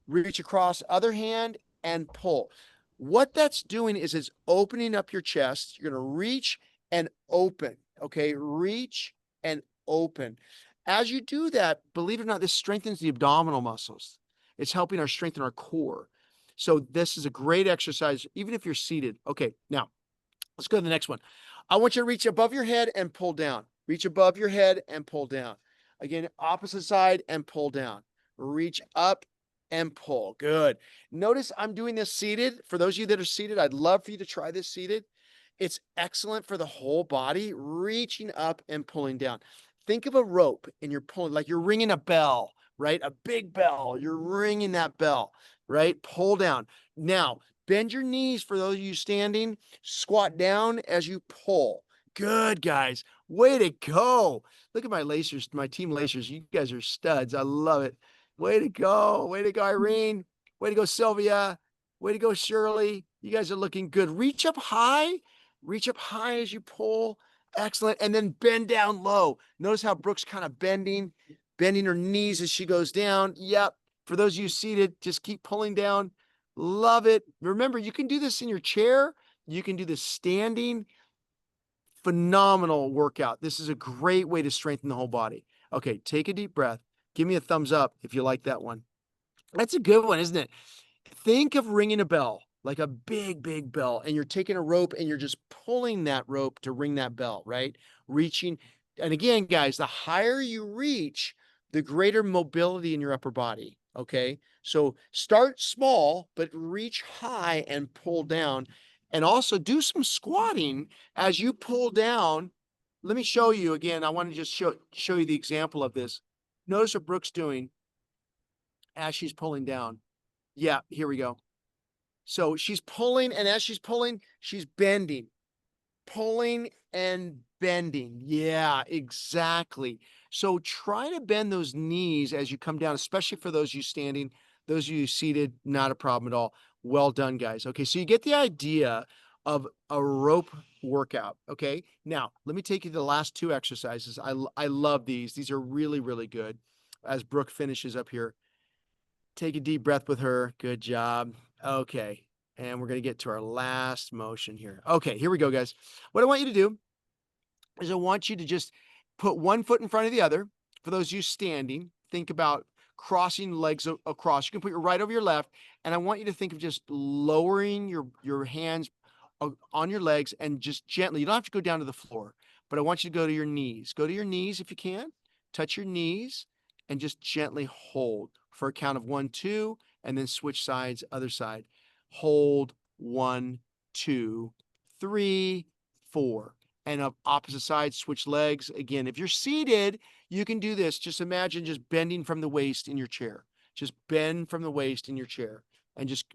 Reach across other hand and pull. What that's doing is it's opening up your chest. You're going to reach and open. Okay, reach and open. As you do that, believe it or not, this strengthens the abdominal muscles. It's helping strengthen our core. So this is a great exercise, even if you're seated. Okay, now let's go to the next one. I want you to reach above your head and pull down. Reach above your head and pull down. Again, opposite side and pull down. Reach up and pull. Good. Notice I'm doing this seated. For those of you that are seated, I'd love for you to try this seated. It's excellent for the whole body, reaching up and pulling down. Think of a rope and you're pulling, like you're ringing a bell, right? A big bell. You're ringing that bell, right? Pull down. Now, bend your knees for those of you standing. Squat down as you pull. Good, guys. Way to go. Look at my Lacers, my team Lacers. You guys are studs. I love it. Way to go. Way to go, Irene. Way to go, Sylvia. Way to go, Shirley. You guys are looking good. Reach up high. Reach up high as you pull. Excellent. And then bend down low. Notice how Brooke's kind of bending her knees as she goes down. Yep. For those of you seated, just keep pulling down. Love it. Remember, you can do this in your chair. You can do this standing. phenomenal workout. This is a great way to strengthen the whole body. Okay, take a deep breath. Give me a thumbs up if you like that one. That's a good one, isn't it? Think of ringing a bell, like a big, big bell, and you're taking a rope and you're just pulling that rope to ring that bell, right? Reaching. And again, guys, the higher you reach, the greater mobility in your upper body. Okay. So start small, but reach high and pull down. And also do some squatting as you pull down. Let me show you again. I want to just show you the example of this. Notice what Brooke's doing as she's pulling down. Yeah, here we go. So she's pulling, and as she's pulling, she's bending. Pulling and bending. Yeah, exactly. So try to bend those knees as you come down, especially for those of you standing, those of you seated, not a problem at all. Well done, guys. Okay, so you get the idea of a rope workout. Okay, now let me take you to the last two exercises. I love these. These are really, really good. As Brooke finishes up here, take a deep breath with her. Good job. Okay. And we're going to get to our last motion here. Okay, here we go, guys. What I want you to do is I want you to just put one foot in front of the other. For those of you standing, think about crossing legs across. You can put your right over your left. And I want you to think of just lowering your hands on your legs and just gently. You don't have to go down to the floor, but I want you to go to your knees. Go to your knees if you can. Touch your knees and just gently hold for a count of 1, 2, and then switch sides, other side. Hold 1, 2, 3, 4. And up opposite side, switch legs. Again, if you're seated, you can do this. Just imagine just bending from the waist in your chair. Just bend from the waist in your chair. And just,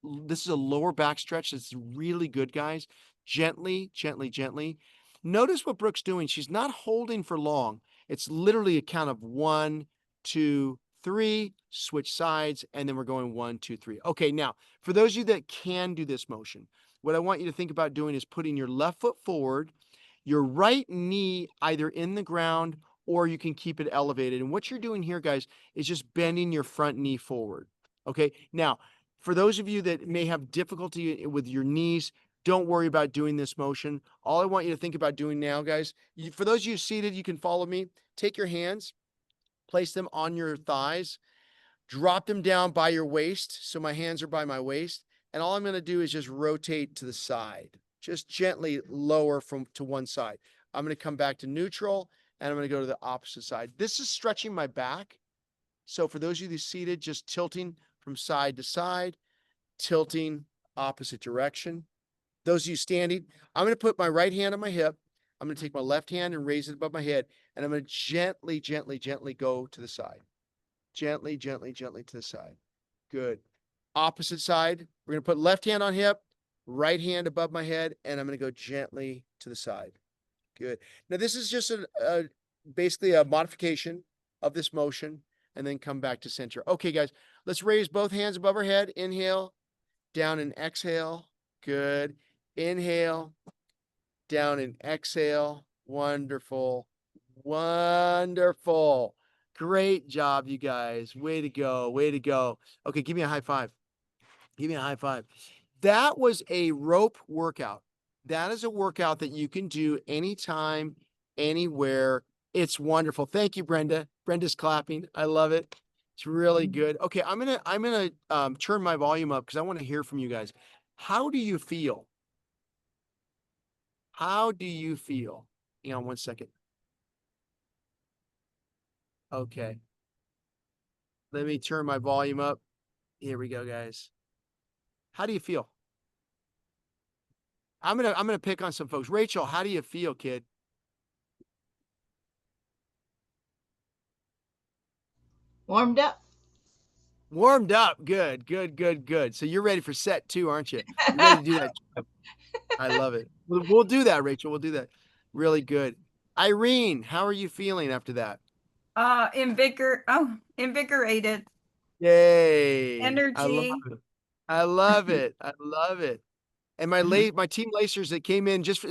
this is a lower back stretch. It's really good, guys. Gently, gently, gently. Notice what Brooke's doing. She's not holding for long. It's literally a count of 1, 2, 3, switch sides, and then we're going 1, 2, 3. Okay, now, for those of you that can do this motion, what I want you to think about doing is putting your left foot forward, your right knee either in the ground or you can keep it elevated. And what you're doing here, guys, is just bending your front knee forward. Okay, now, for those of you that may have difficulty with your knees, don't worry about doing this motion. All I want you to think about doing now, guys, for those of you seated, you can follow me. Take your hands, place them on your thighs, drop them down by your waist. So my hands are by my waist. And all I'm going to do is just rotate to the side, just gently lower to one side. I'm going to come back to neutral and I'm going to go to the opposite side. This is stretching my back. So for those of you that seated, just tilting from side to side, tilting opposite direction. Those of you standing, I'm going to put my right hand on my hip. I'm going to take my left hand and raise it above my head. And I'm going to gently, gently, gently go to the side. Gently, gently, gently to the side. Good. Opposite side. We're going to put left hand on hip, right hand above my head, and I'm going to go gently to the side. Good. Now, this is just basically a modification of this motion, and then come back to center. Okay, guys, let's raise both hands above our head. Inhale, down and exhale. Good. Inhale, down and exhale. Wonderful. Wonderful. Great job, you guys. Way to go. Way to go. Okay, give me a high five. Give me a high five. That was a rope workout. That is a workout that you can do anytime, anywhere. It's wonderful. Thank you, Brenda. Brenda's clapping. I love it. It's really good. Okay, I'm gonna turn my volume up because I want to hear from you guys. How do you feel? How do you feel? Hang on 1 second. Okay. Let me turn my volume up. Here we go, guys. How do you feel? I'm gonna pick on some folks. Rachel, how do you feel, kid? Warmed up. Warmed up. Good, good, good, good. So you're ready for set 2, aren't you? You're ready to do that. I love it. We'll do that, Rachel. We'll do that. Really good. Irene, how are you feeling after that? Invigorated. Yay. Energy. I love it. I love it. And my team lacers that came in just for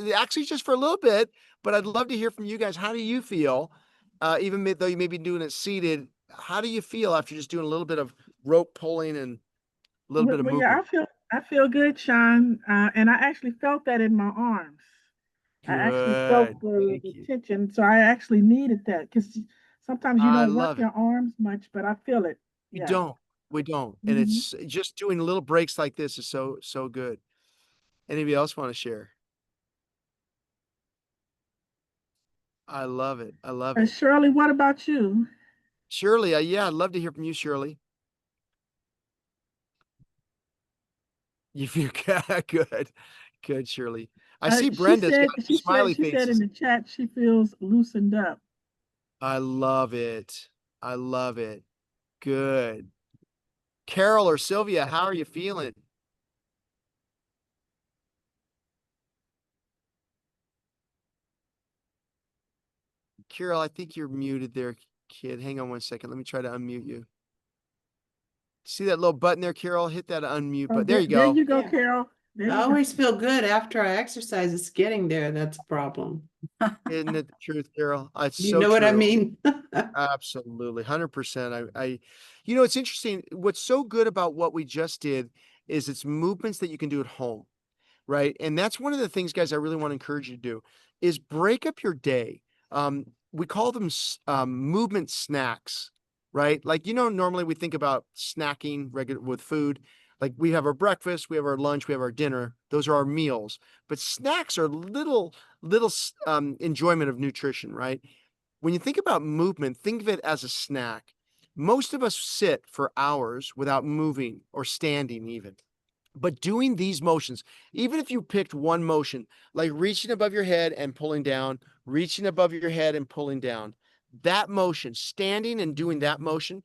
a little bit, but I'd love to hear from you guys. How do you feel? Even though you may be doing it seated, how do you feel after just doing a little bit of rope pulling and a little bit of movement? Yeah, I feel good, Sean, and I actually felt that in my arms. I actually felt Good. the, Thank the you. tension, so I actually needed that because sometimes you I don't work love it. your arms much, but I feel it. We Yes. don't. We don't. And Hmm. it's just doing little breaks like this is so, so good. Anybody else want to share? I love it. I love it. Shirley, what about you? Shirley, yeah, I'd love to hear from you, Shirley. You feel good. Good, Shirley. I see She Brenda's said got she said smiley she said in faces. the chat she feels loosened up. I love it. I love it. Good. Carol or Sylvia, how are you feeling? Carol, I think you're muted there, kid. Hang on one second. Let me try to unmute you. See that little button there, Carol? Hit that unmute Oh, button. There you there go. you go, Yeah. Carol. There I you go. always feel good after I exercise. It's getting there that's a problem. Isn't it the truth, Carol? It's You so know what I true. mean? Absolutely. 100%. It's interesting. What's so good about what we just did is it's movements that you can do at home, right? And that's one of the things, guys, I really want to encourage you to do is break up your day. We call them movement snacks, right? Like, normally we think about snacking regular with food. Like we have our breakfast, we have our lunch, we have our dinner. Those are our meals. But snacks are little enjoyment of nutrition, right? When you think about movement, think of it as a snack. Most of us sit for hours without moving or standing even. But doing these motions, even if you picked one motion, like reaching above your head and pulling down, reaching above your head and pulling down, that motion, standing and doing that motion,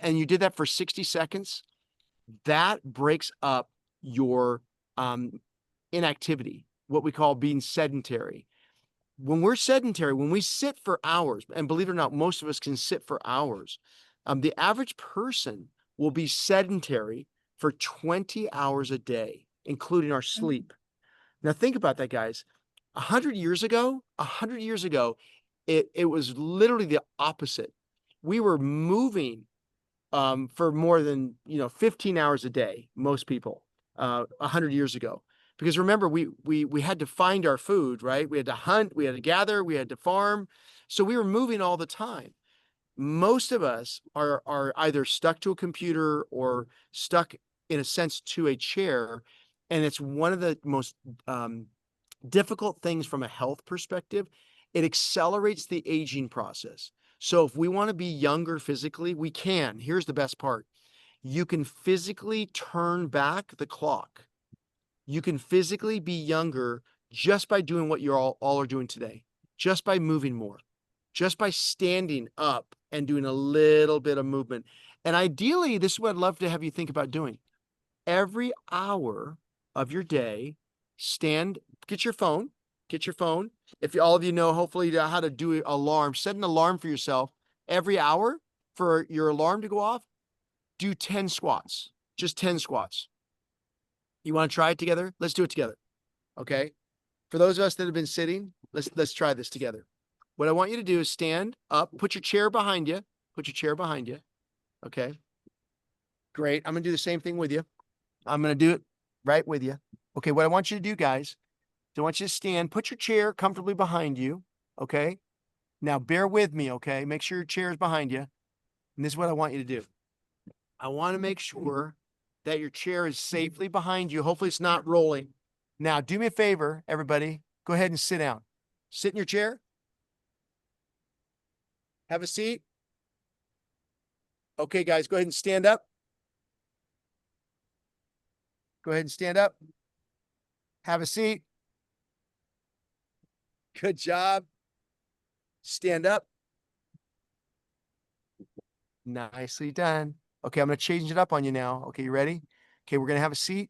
and you did that for 60 seconds, that breaks up your inactivity, what we call being sedentary. When we're sedentary, when we sit for hours, and believe it or not, most of us can sit for hours, the average person will be sedentary for 20 hours a day, including our sleep. Now think about that, guys. 100 years ago, it was literally the opposite. We were moving for more than 15 hours a day, most people, 100 years ago. Because remember, we had to find our food, right? We had to hunt, we had to gather, we had to farm. So we were moving all the time. Most of us are either stuck to a computer or stuck, in a sense, to a chair. And it's one of the most difficult things from a health perspective. It accelerates the aging process. So if we want to be younger physically, we can. Here's the best part. You can physically turn back the clock. You can physically be younger just by doing what you're all are doing today, just by moving more, just by standing up and doing a little bit of movement. And ideally, this is what I'd love to have you think about doing. Every hour of your day, get your phone. If all of you know, hopefully, how to do alarm, set an alarm for yourself every hour for your alarm to go off. Do 10 squats, just 10 squats. You want to try it together? Let's do it together. Okay. For those of us that have been sitting, let's try this together. What I want you to do is stand up, put your chair behind you. Okay. Great. I'm going to do the same thing with you. I'm going to do it right with you. Okay. What I want you to do, guys, is I want you to stand, put your chair comfortably behind you. Okay. Now bear with me. Okay. Make sure your chair is behind you. And this is what I want you to do. I want to make sure that your chair is safely behind you. Hopefully it's not rolling. Now do me a favor, everybody. Go ahead and sit down. Sit in your chair. Have a seat. Okay, guys, go ahead and stand up. Go ahead and stand up. Have a seat. Good job. Stand up. Nicely done. Okay, I'm going to change it up on you now. Okay, you ready? Okay, we're going to have a seat.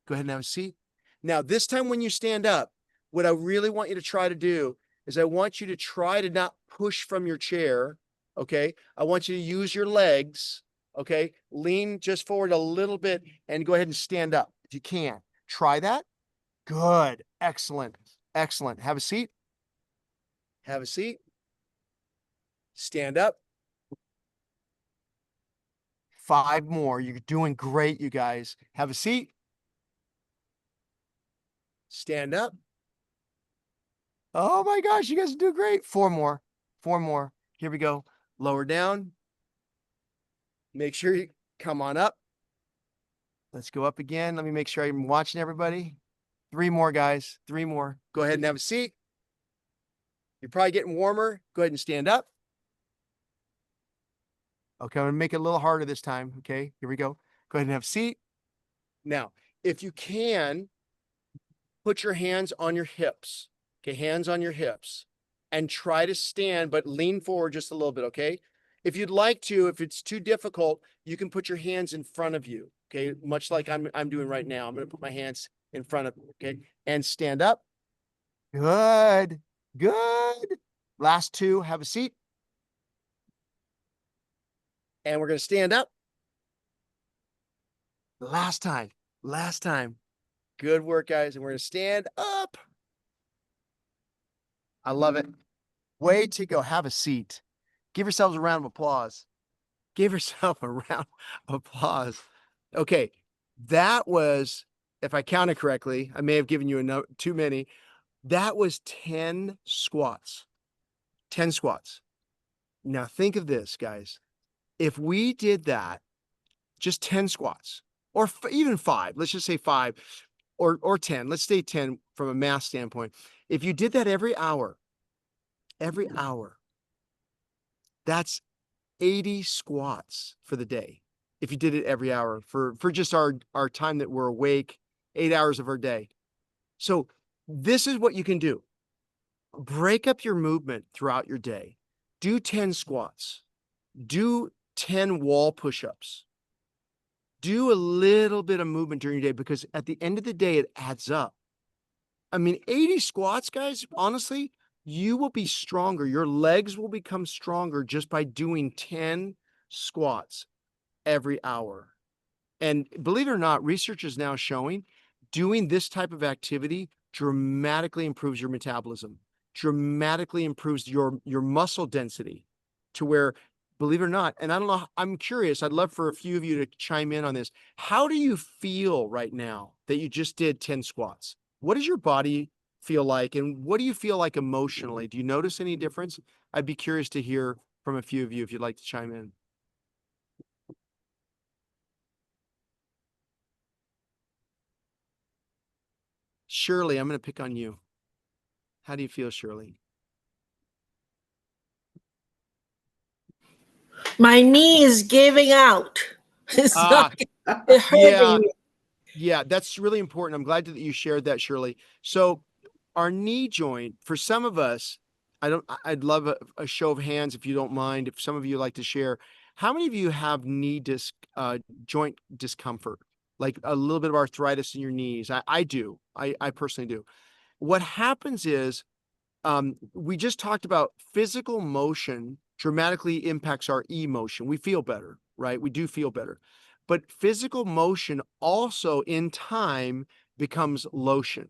Go ahead and have a seat. Now, this time when you stand up, what I really want you to try to do is I want you to try to not push from your chair. Okay, I want you to use your legs. Okay, lean just forward a little bit and go ahead and stand up if you can. Try that. Good. Excellent. Excellent. Have a seat. Have a seat. Stand up. 5 more. You're doing great, you guys. Have a seat. Stand up. Oh my gosh, you guys do great. 4 more. 4 more. Here we go. Lower down. Make sure you come on up. Let's go up again. Let me make sure I'm watching everybody. 3 more, guys. 3 more. Go ahead and have a seat. You're probably getting warmer. Go ahead and stand up. Okay, I'm gonna make it a little harder this time. Okay, here we go. Go ahead and have a seat. Now, if you can, put your hands on your hips. Okay, hands on your hips. And try to stand, but lean forward just a little bit, okay? If you'd like to, if it's too difficult, you can put your hands in front of you, okay? Much like I'm doing right now. I'm gonna put my hands in front of you, okay? And stand up. Good, good. Last 2, have a seat. And we're gonna stand up. Last time, last time. Good work, guys. And we're gonna stand up. I love it. Way to go. Have a seat. Give yourselves a round of applause. Give yourself a round of applause. Okay. That was, if I counted correctly, I may have given you too many. That was 10 squats. 10 squats. Now think of this, guys. If we did that, just 10 squats, or even 5, let's just say 5 or 10, let's say 10 from a math standpoint. If you did that every hour, that's 80 squats for the day. If you did it every hour for just our time that we're awake, 8 hours of our day. So this is what you can do. Break up your movement throughout your day. Do 10 squats. Do 10 wall push-ups. Do a little bit of movement during your day, because at the end of the day, it adds up. I mean, 80 squats, guys, honestly, you will be stronger. Your legs will become stronger just by doing 10 squats every hour. And believe it or not, research is now showing doing this type of activity dramatically improves your metabolism, dramatically improves your muscle density, to where, believe it or not, and I don't know, I'm curious, I'd love for a few of you to chime in on this. How do you feel right now that you just did 10 squats? What does your body feel like? And what do you feel like emotionally? Do you notice any difference? I'd be curious to hear from a few of you if you'd like to chime in. Shirley, I'm going to pick on you. How do you feel, Shirley? My knee is giving out. It's not it's hurting me. Yeah, that's really important. I'm glad that you shared that, Shirley. So our knee joint, for some of us, I'd love a show of hands, if you don't mind, if some of you like to share. How many of you have knee joint discomfort, like a little bit of arthritis in your knees? I do. I personally do. What happens is, we just talked about physical motion dramatically impacts our emotion. We feel better, right? We do feel better. But physical motion also in time becomes lotion.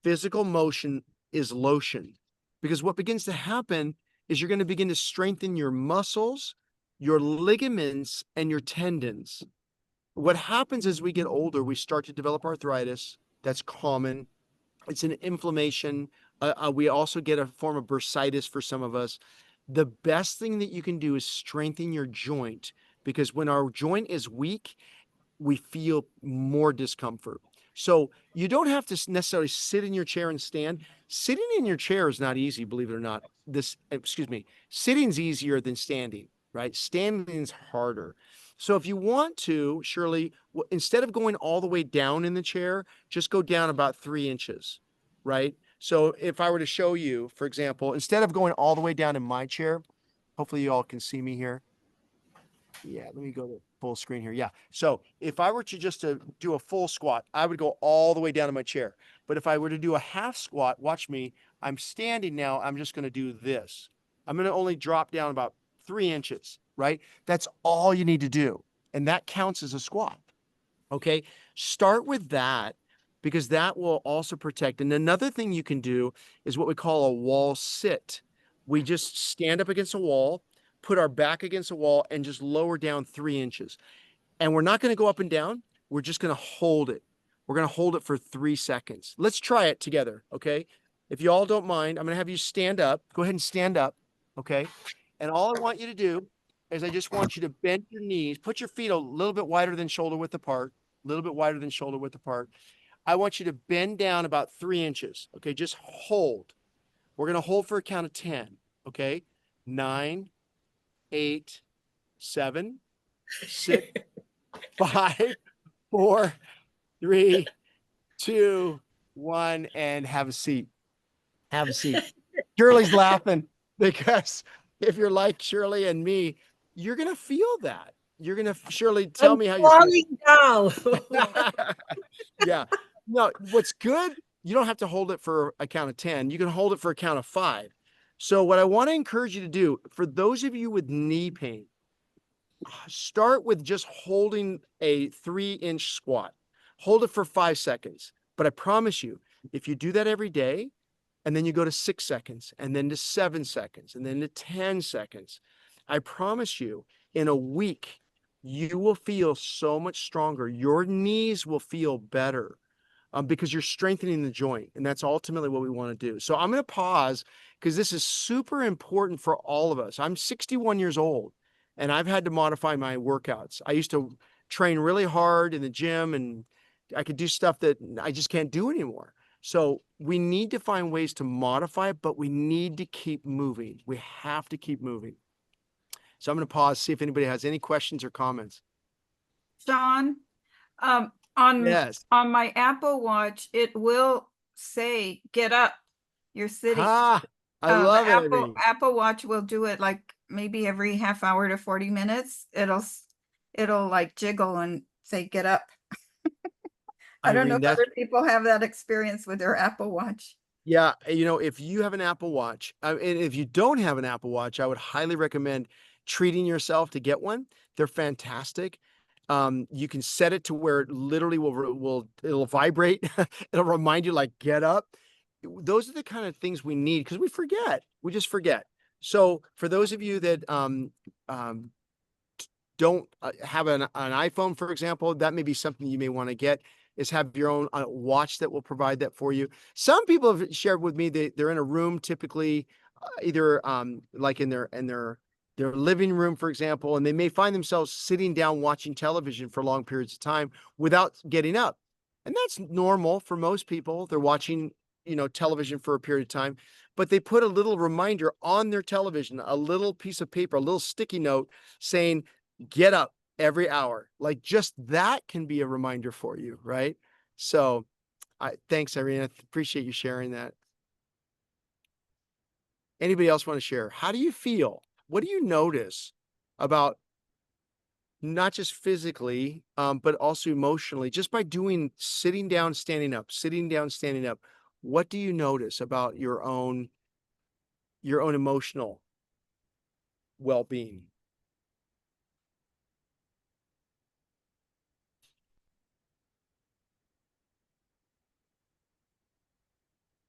Physical motion is lotion, because what begins to happen is you're going to begin to strengthen your muscles, your ligaments, and your tendons. What happens as we get older, we start to develop arthritis. That's common. It's an inflammation. We also get a form of bursitis for some of us. The best thing that you can do is strengthen your joint, because when our joint is weak, we feel more discomfort. So you don't have to necessarily sit in your chair and stand. Sitting in your chair is not easy, believe it or not. Sitting's easier than standing, right? Standing's harder. So if you want to, Shirley, instead of going all the way down in the chair, just go down about 3 inches, right? So if I were to show you, for example, instead of going all the way down in my chair, hopefully you all can see me here. Yeah, let me go to full screen here. Yeah. So if I were to just do a full squat, I would go all the way down in my chair. But if I were to do a half squat, watch me, I'm standing now, I'm just going to do this. I'm going to only drop down about 3 inches, right? That's all you need to do. And that counts as a squat. Okay. Start with that, because that will also protect. And another thing you can do is what we call a wall sit. We just stand up against a wall, put our back against a wall, and just lower down 3 inches. And we're not going to go up and down. We're just going to hold it. We're going to hold it for 3 seconds. Let's try it together. Okay. if you all don't mind, I'm going to have you stand up. Go ahead and stand up. Okay. And all I want you to do is I just want you to bend your knees, put your feet a little bit wider than shoulder width apart, a little bit wider than shoulder width apart. I want you to bend down about 3 inches. Okay. Just hold. We're going to hold for a count of 10. Okay. 9, 8, 7, 6, 5, 4, 3, 2, 1, and have a seat. Have a seat. Shirley's laughing because if you're like Shirley and me, you're going to feel that. You're going to, Shirley, tell me how you're feeling. Falling down. Yeah. No, what's good, you don't have to hold it for a count of 10. You can hold it for a count of 5. So what I want to encourage you to do, for those of you with knee pain, start with just holding a 3-inch squat. Hold it for 5 seconds. But I promise you, if you do that every day, and then you go to 6 seconds, and then to 7 seconds, and then to 10 seconds, I promise you, in a week, you will feel so much stronger. Your knees will feel better because you're strengthening the joint. And that's ultimately what we want to do. So I'm going to pause because this is super important for all of us. I'm 61 years old, and I've had to modify my workouts. I used to train really hard in the gym, and I could do stuff that I just can't do anymore. So we need to find ways to modify it, but we need to keep moving. We have to keep moving. So I'm going to pause, see if anybody has any questions or comments. Sean, on Yes. on my Apple Watch, it will say "Get up." You're sitting. I love it. Apple Watch will do it like maybe every half hour to 40 minutes. It'll like jiggle and say "Get up." I don't know if other people have that experience with their Apple Watch. Yeah, if you have an Apple Watch, and if you don't have an Apple Watch, I would highly recommend treating yourself to get one. They're fantastic. You can set it to where it literally it'll vibrate. It'll remind you, like, get up. Those are the kind of things we need because we forget. We just forget. So for those of you that don't have an iPhone, for example, that may be something you may want to get, is have your own watch that will provide that for you. Some people have shared with me they're in a room, typically either like in their living room, for example, and they may find themselves sitting down watching television for long periods of time without getting up. And that's normal for most people. They're watching, television for a period of time, but they put a little reminder on their television, a little piece of paper, a little sticky note saying, get up every hour. Like, just that can be a reminder for you, right? So thanks, Irene. I appreciate you sharing that. Anybody else want to share? How do you feel? What do you notice about not just physically, but also emotionally, just by sitting down, standing up, sitting down, standing up? What do you notice about your own emotional well-being?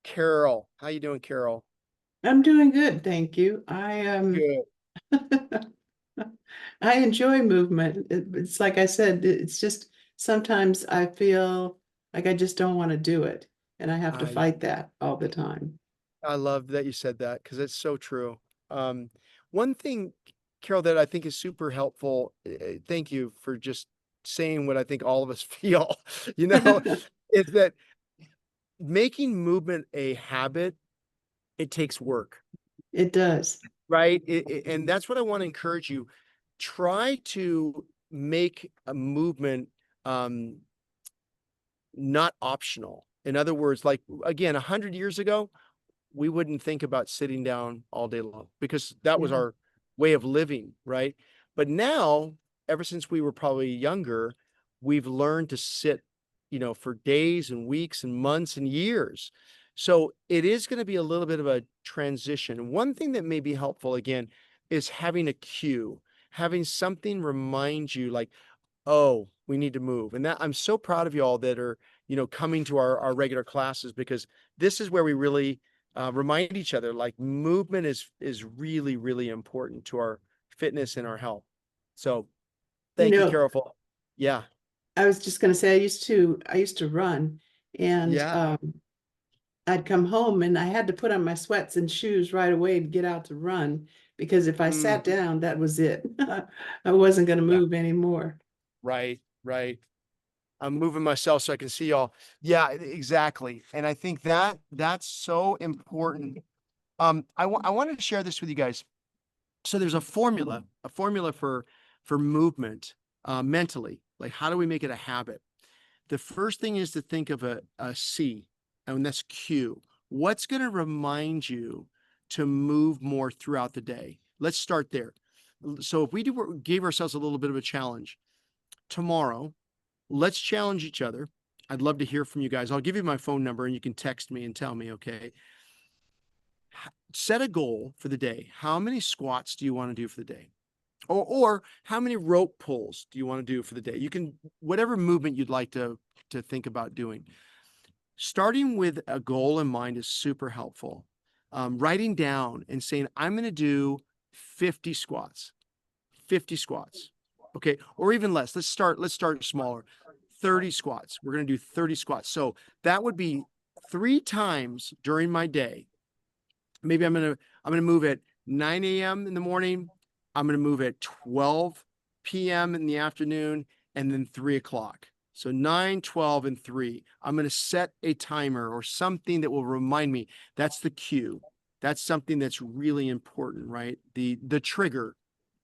Carol, how you doing, Carol? I'm doing good, thank you. Good. I enjoy movement. It's like I said, it's just sometimes I feel like I just don't want to do it, and I have to fight that all the time. I love that you said that because it's so true. One thing, Carol, that I think is super helpful, thank you for just saying what I think all of us feel, is that making movement a habit, it takes work. It does. Right. And that's what I want to encourage you. Try to make a movement not optional. In other words, like, again, 100 years ago, we wouldn't think about sitting down all day long because that was our way of living, right? But now, ever since we were probably younger, we've learned to sit, for days and weeks and months and years. So it is going to be a little bit of a transition. One thing that may be helpful, again, is having a cue, having something remind you, like, oh, we need to move. And that, I'm so proud of you all that are, coming to our regular classes, because this is where we really remind each other, like, movement is really, really important to our fitness and our health. So thank you, Carol. Yeah. I was just going to say, I used to run, and I'd come home and I had to put on my sweats and shoes right away to get out to run, because if I sat down, that was it. I wasn't going to move anymore. Right, right. I'm moving myself so I can see y'all. Yeah, exactly. And I think that that's so important. I wanted to share this with you guys. So there's a formula for movement mentally. Like, how do we make it a habit? The first thing is to think of a C, and that's Q. What's going to remind you to move more throughout the day? Let's start there. So if we gave ourselves a little bit of a challenge tomorrow, let's challenge each other. I'd love to hear from you guys. I'll give you my phone number and you can text me and tell me, okay? Set a goal for the day. How many squats do you want to do for the day? Or how many rope pulls do you want to do for the day? You can, whatever movement you'd like to think about doing. Starting with a goal in mind is super helpful. Writing down and saying, I'm going to do 50 squats, 50 squats. Okay. Or even less. Let's start smaller. 30 squats. We're going to do 30 squats. So that would be 3 times during my day. Maybe I'm going to move at 9 a.m. in the morning. I'm going to move at 12 p.m. in the afternoon, and then 3 o'clock. So 9, 12, and 3. I'm going to set a timer or something that will remind me. That's the cue. That's something that's really important, right? The trigger,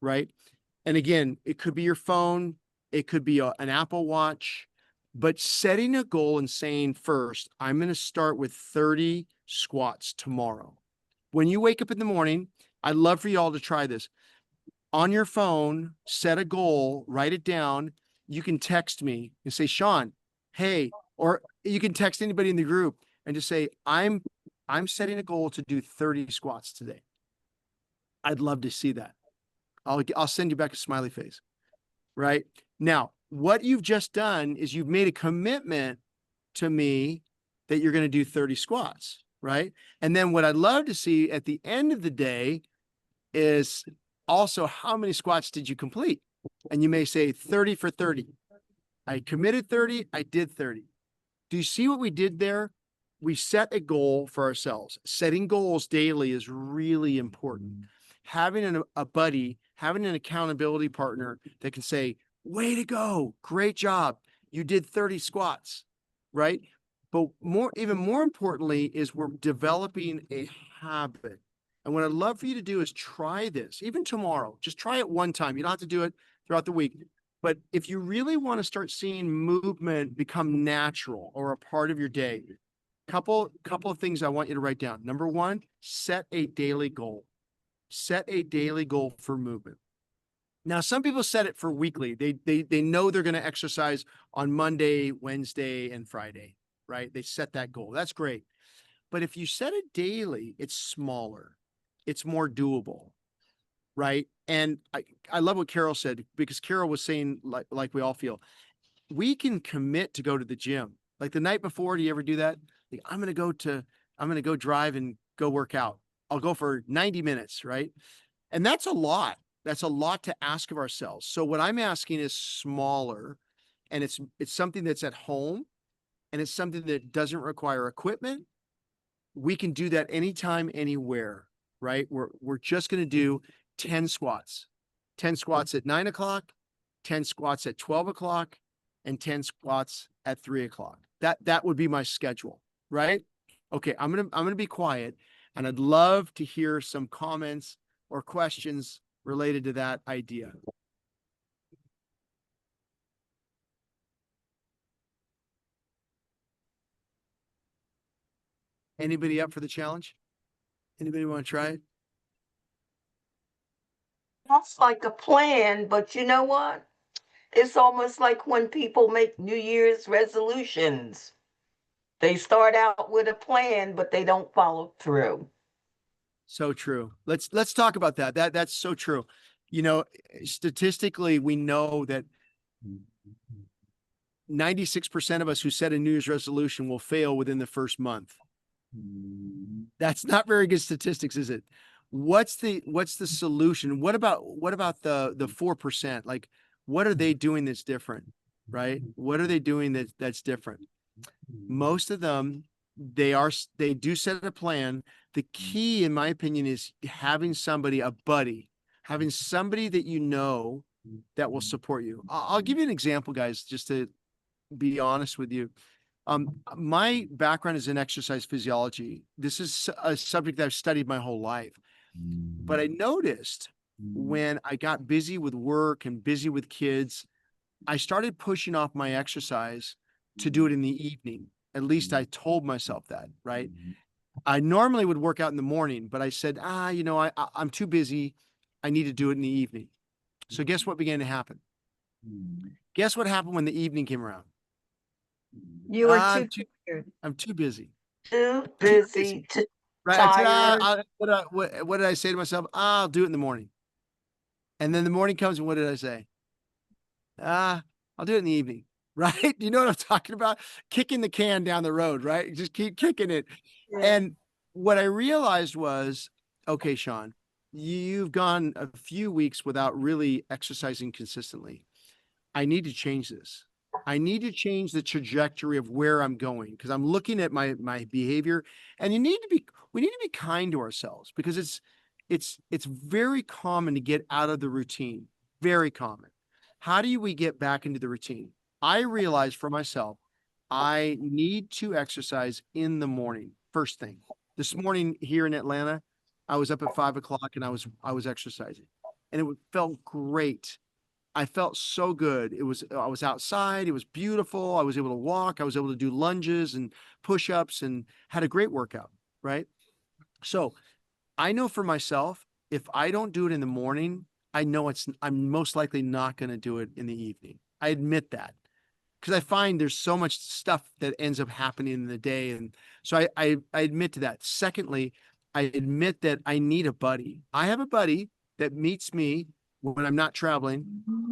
right? And again, it could be your phone. It could be an Apple Watch. But setting a goal and saying first, I'm going to start with 30 squats tomorrow. When you wake up in the morning, I'd love for you all to try this. On your phone, set a goal, write it down. You can text me and say, Sean, hey, or you can text anybody in the group and just say, I'm setting a goal to do 30 squats today. I'd love to see that. I'll send you back a smiley face, right? Now, what you've just done is you've made a commitment to me that you're going to do 30 squats, right? And then what I'd love to see at the end of the day is also how many squats did you complete? And you may say 30 for 30. I committed 30, I did 30. Do you see what we did there? We set a goal for ourselves. Setting goals daily is really important. Having a buddy, having an accountability partner that can say, way to go, great job, you did 30 squats, right? But even more importantly is we're developing a habit. And what I'd love for you to do is try this, even tomorrow. Just try it one time. You don't have to do it throughout the week. But if you really want to start seeing movement become natural or a part of your day, couple of things I want you to write down. Number 1, set a daily goal. Set a daily goal for movement. Now, some people set it for weekly. They know they're going to exercise on Monday, Wednesday, and Friday, right? They set that goal. That's great. But if you set it daily, it's smaller. It's more doable, right? And I love what Carol said, because Carol was saying, like we all feel, we can commit to go to the gym. Like the night before, do you ever do that? Like, I'm going to go drive and go work out. I'll go for 90 minutes, right? And that's a lot. That's a lot to ask of ourselves. So what I'm asking is smaller, and it's something that's at home, and it's something that doesn't require equipment. We can do that anytime, anywhere, right? We're just going to do 10 squats, 10 squats at 9 o'clock, 10 squats at 12 o'clock, and 10 squats at 3 o'clock. That would be my schedule, right? Okay. I'm going to be quiet, and I'd love to hear some comments or questions related to that idea. Anybody up for the challenge? Anybody want to try it? That's like a plan, but you know what? It's almost like when people make New Year's resolutions. They start out with a plan, but they don't follow through. So true. Let's talk about that. That's so true. You know, statistically, we know that 96% of us who set a New Year's resolution will fail within the first month. That's not very good statistics, is it? What's the solution? What about the 4%? Like, what are they doing that's different, right? What are they doing that's different? Most of them they do set a plan. The key, in my opinion, is having somebody, a buddy, having somebody that you know that will support you. I'll give you an example, guys, just to be honest with you. My background is in exercise physiology. This is a subject that I've studied my whole life. But I noticed when I got busy with work and busy with kids, I started pushing off my exercise to do it in the evening. At least I told myself that, right? I normally would work out in the morning, but I said, I'm too busy. I need to do it in the evening. So guess what began to happen? Guess what happened when the evening came around? You were I'm too tired. I'm too busy. Too busy, too Right. I said, tired. what did I say to myself? I'll do it in the morning. And then the morning comes, and what did I say? I'll do it in the evening. Right? You know what I'm talking about? Kicking the can down the road, right? Just keep kicking it. And what I realized was, okay, Sean, you've gone a few weeks without really exercising consistently. I need to change this. I need to change the trajectory of where I'm going, because I'm looking at my behavior, and we need to be kind to ourselves, because it's very common to get out of the routine. Very common. How do we get back into the routine? I realized for myself, I need to exercise in the morning. First thing. This morning here in Atlanta, I was up at 5 o'clock and I was exercising, and it felt great. I felt so good. I was outside. It was beautiful. I was able to walk. I was able to do lunges and push-ups and had a great workout, right? So I know for myself, if I don't do it in the morning, I know I'm most likely not going to do it in the evening. I admit that, because I find there's so much stuff that ends up happening in the day. And so I admit to that. Secondly, I admit that I need a buddy. I have a buddy that meets me when I'm not traveling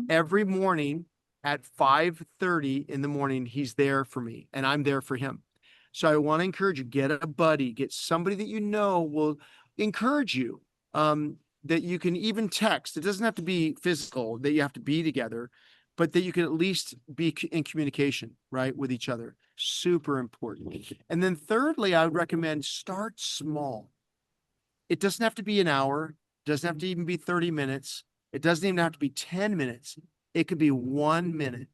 every morning at 5:30 in the morning. He's there for me and I'm there for him. So I want to encourage you, get a buddy, get somebody that you know will encourage you, that you can even text. It doesn't have to be physical, that you have to be together, but that you can at least be in communication, right, with each other. Super important. And then thirdly, I would recommend start small. It doesn't have to be an hour. It doesn't have to even be 30 minutes. It doesn't even have to be 10 minutes. It could be 1 minute.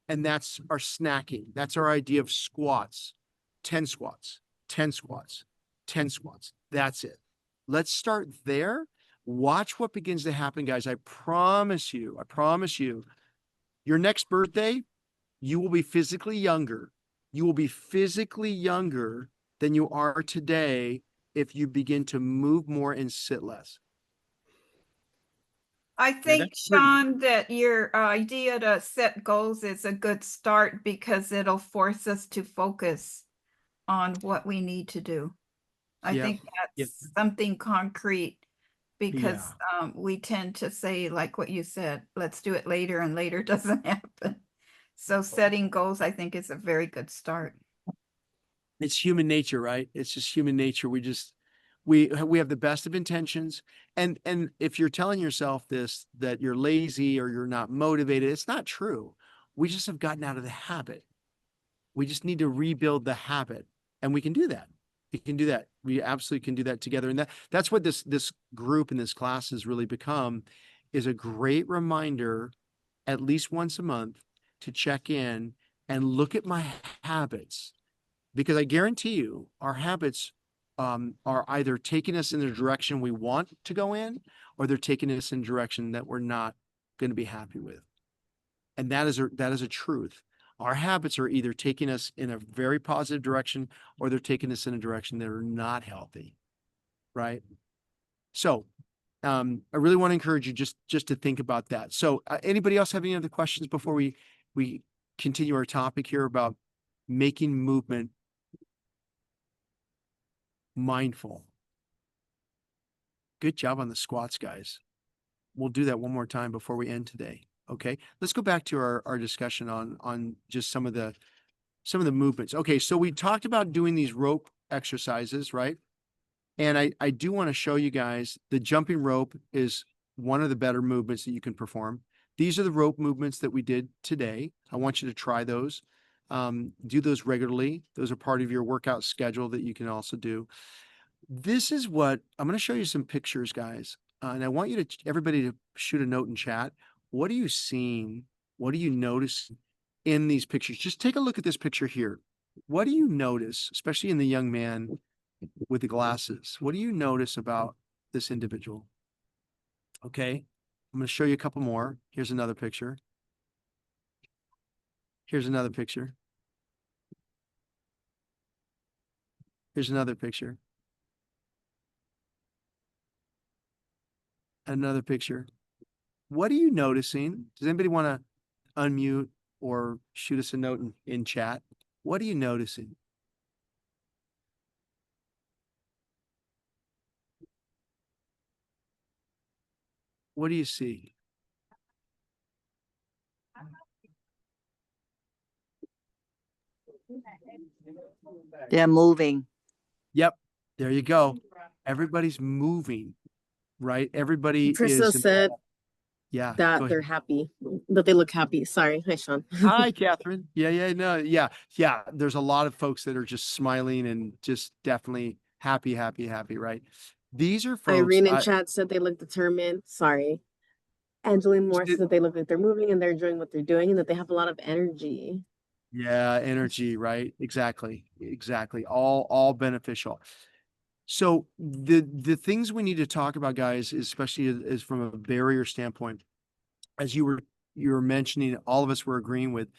And that's our snacking. That's our idea of squats. 10 squats, 10 squats, 10 squats. That's it. Let's start there. Watch what begins to happen, guys. I promise you, your next birthday, you will be physically younger. You will be physically younger than you are today if you begin to move more and sit less. I think, Sean, that your idea to set goals is a good start, because it'll force us to focus on what we need to do. I think that's something concrete, because we tend to say, like what you said, let's do it later, and later doesn't happen. So setting goals, I think, is a very good start. It's human nature, right? It's just human nature. We have the best of intentions. And if you're telling yourself this, that you're lazy or you're not motivated, it's not true. We just have gotten out of the habit. We just need to rebuild the habit, and we can do that. We can do that. We absolutely can do that together. And that's what this group and this class has really become, is a great reminder at least once a month to check in and look at my habits, because I guarantee you our habits are either taking us in the direction we want to go in, or they're taking us in a direction that we're not going to be happy with. And that is a truth. Our habits are either taking us in a very positive direction, or they're taking us in a direction that are not healthy. Right. So I really want to encourage you just to think about that. So anybody else have any other questions before we continue our topic here about making movement mindful? Good job on the squats, guys. We'll do that one more time before we end today. Okay, let's go back to our discussion on just some of the movements. Okay, so we talked about doing these rope exercises, right? And I do want to show you guys the jumping rope is one of the better movements that you can perform. These are the rope movements that we did today. I want you to try those. Do those regularly. Those are part of your workout schedule that you can also do. This is what I'm going to show you some pictures, guys. And I want you to, everybody to shoot a note in chat. What are you seeing? What do you notice in these pictures? Just take a look at this picture here. What do you notice, especially in the young man with the glasses? What do you notice about this individual? Okay. I'm going to show you a couple more. Here's another picture. Here's another picture. Here's another picture. Another picture. What are you noticing? Does anybody want to unmute or shoot us a note in chat? What are you noticing? What do you see? They're moving. Yep. There you go. Everybody's moving, right? Everybody Priscilla is. said Yeah. that they're happy, that they look happy. Sorry. Hi, Sean. Hi, Catherine. Yeah. There's a lot of folks that are just smiling and just definitely happy, right? These are folks. Irene in chat said they look determined. Sorry. Angeline Moore said that they look like they're moving and they're enjoying what they're doing and that they have a lot of energy. Yeah, energy, right? Exactly. All beneficial. So the things we need to talk about, guys, especially is from a barrier standpoint, as you were mentioning, all of us were agreeing with.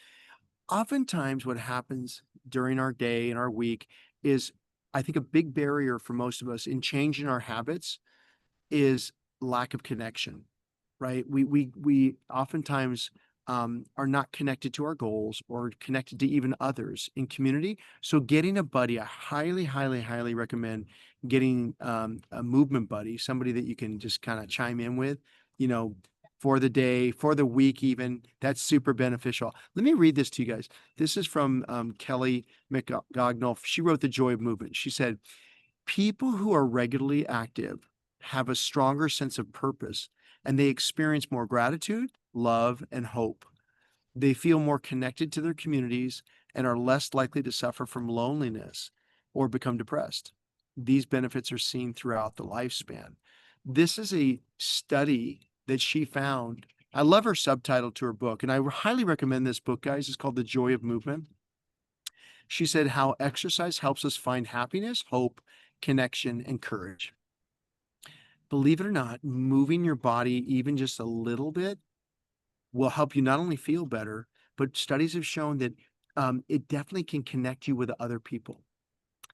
Oftentimes, what happens during our day and our week is, I think, a big barrier for most of us in changing our habits is lack of connection, right? We oftentimes are not connected to our goals or connected to even others in community. So getting a buddy, I highly recommend getting a movement buddy, somebody that you can just kind of chime in with, for the day, for the week, even. That's super beneficial. Let me read this to you guys. This is from Kelly McGognall. She wrote The Joy of Movement. She said, people who are regularly active have a stronger sense of purpose, and they experience more gratitude, love, and hope. They feel more connected to their communities and are less likely to suffer from loneliness or become depressed. These benefits are seen throughout the lifespan. This is a study that she found. I love her subtitle to her book, and I highly recommend this book, guys. It's called The Joy of Movement. She said how exercise helps us find happiness, hope, connection, and courage. Believe it or not, moving your body even just a little bit will help you not only feel better, but studies have shown that it definitely can connect you with other people.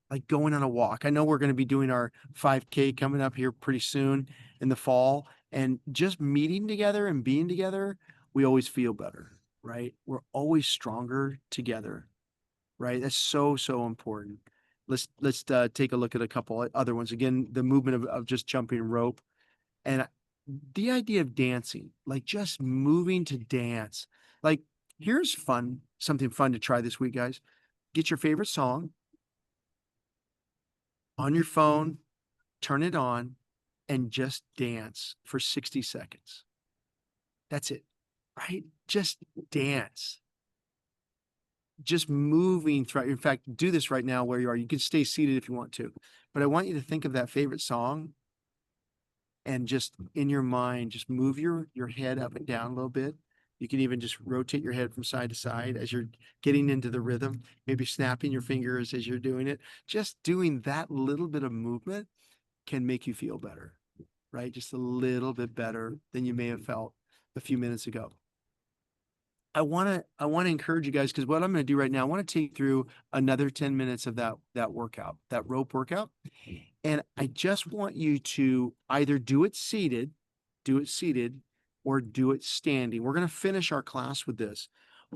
Like going on a walk. I know we're going to be doing our 5K coming up here pretty soon in the fall, and just meeting together and being together, we always feel better, right? We're always stronger together, right? That's so important. Let's take a look at a couple other ones. Again, the movement of just jumping rope, and the idea of dancing, like just moving to dance. Like, here's something fun to try this week, guys. Get your favorite song on your phone, turn it on, and just dance for 60 seconds. That's it, right? Just dance. Just moving throughout. In fact, do this right now where you are. You can stay seated if you want to, but I want you to think of that favorite song and just in your mind, just move your head up and down a little bit. You can even just rotate your head from side to side as you're getting into the rhythm, maybe snapping your fingers as you're doing it. Just doing that little bit of movement can make you feel better, right? Just a little bit better than you may have felt a few minutes ago. I want to encourage you guys, because what I'm going to do right now, I want to take you through another 10 minutes of that workout, that rope workout. And I just want you to either do it seated, or do it standing. We're going to finish our class with this.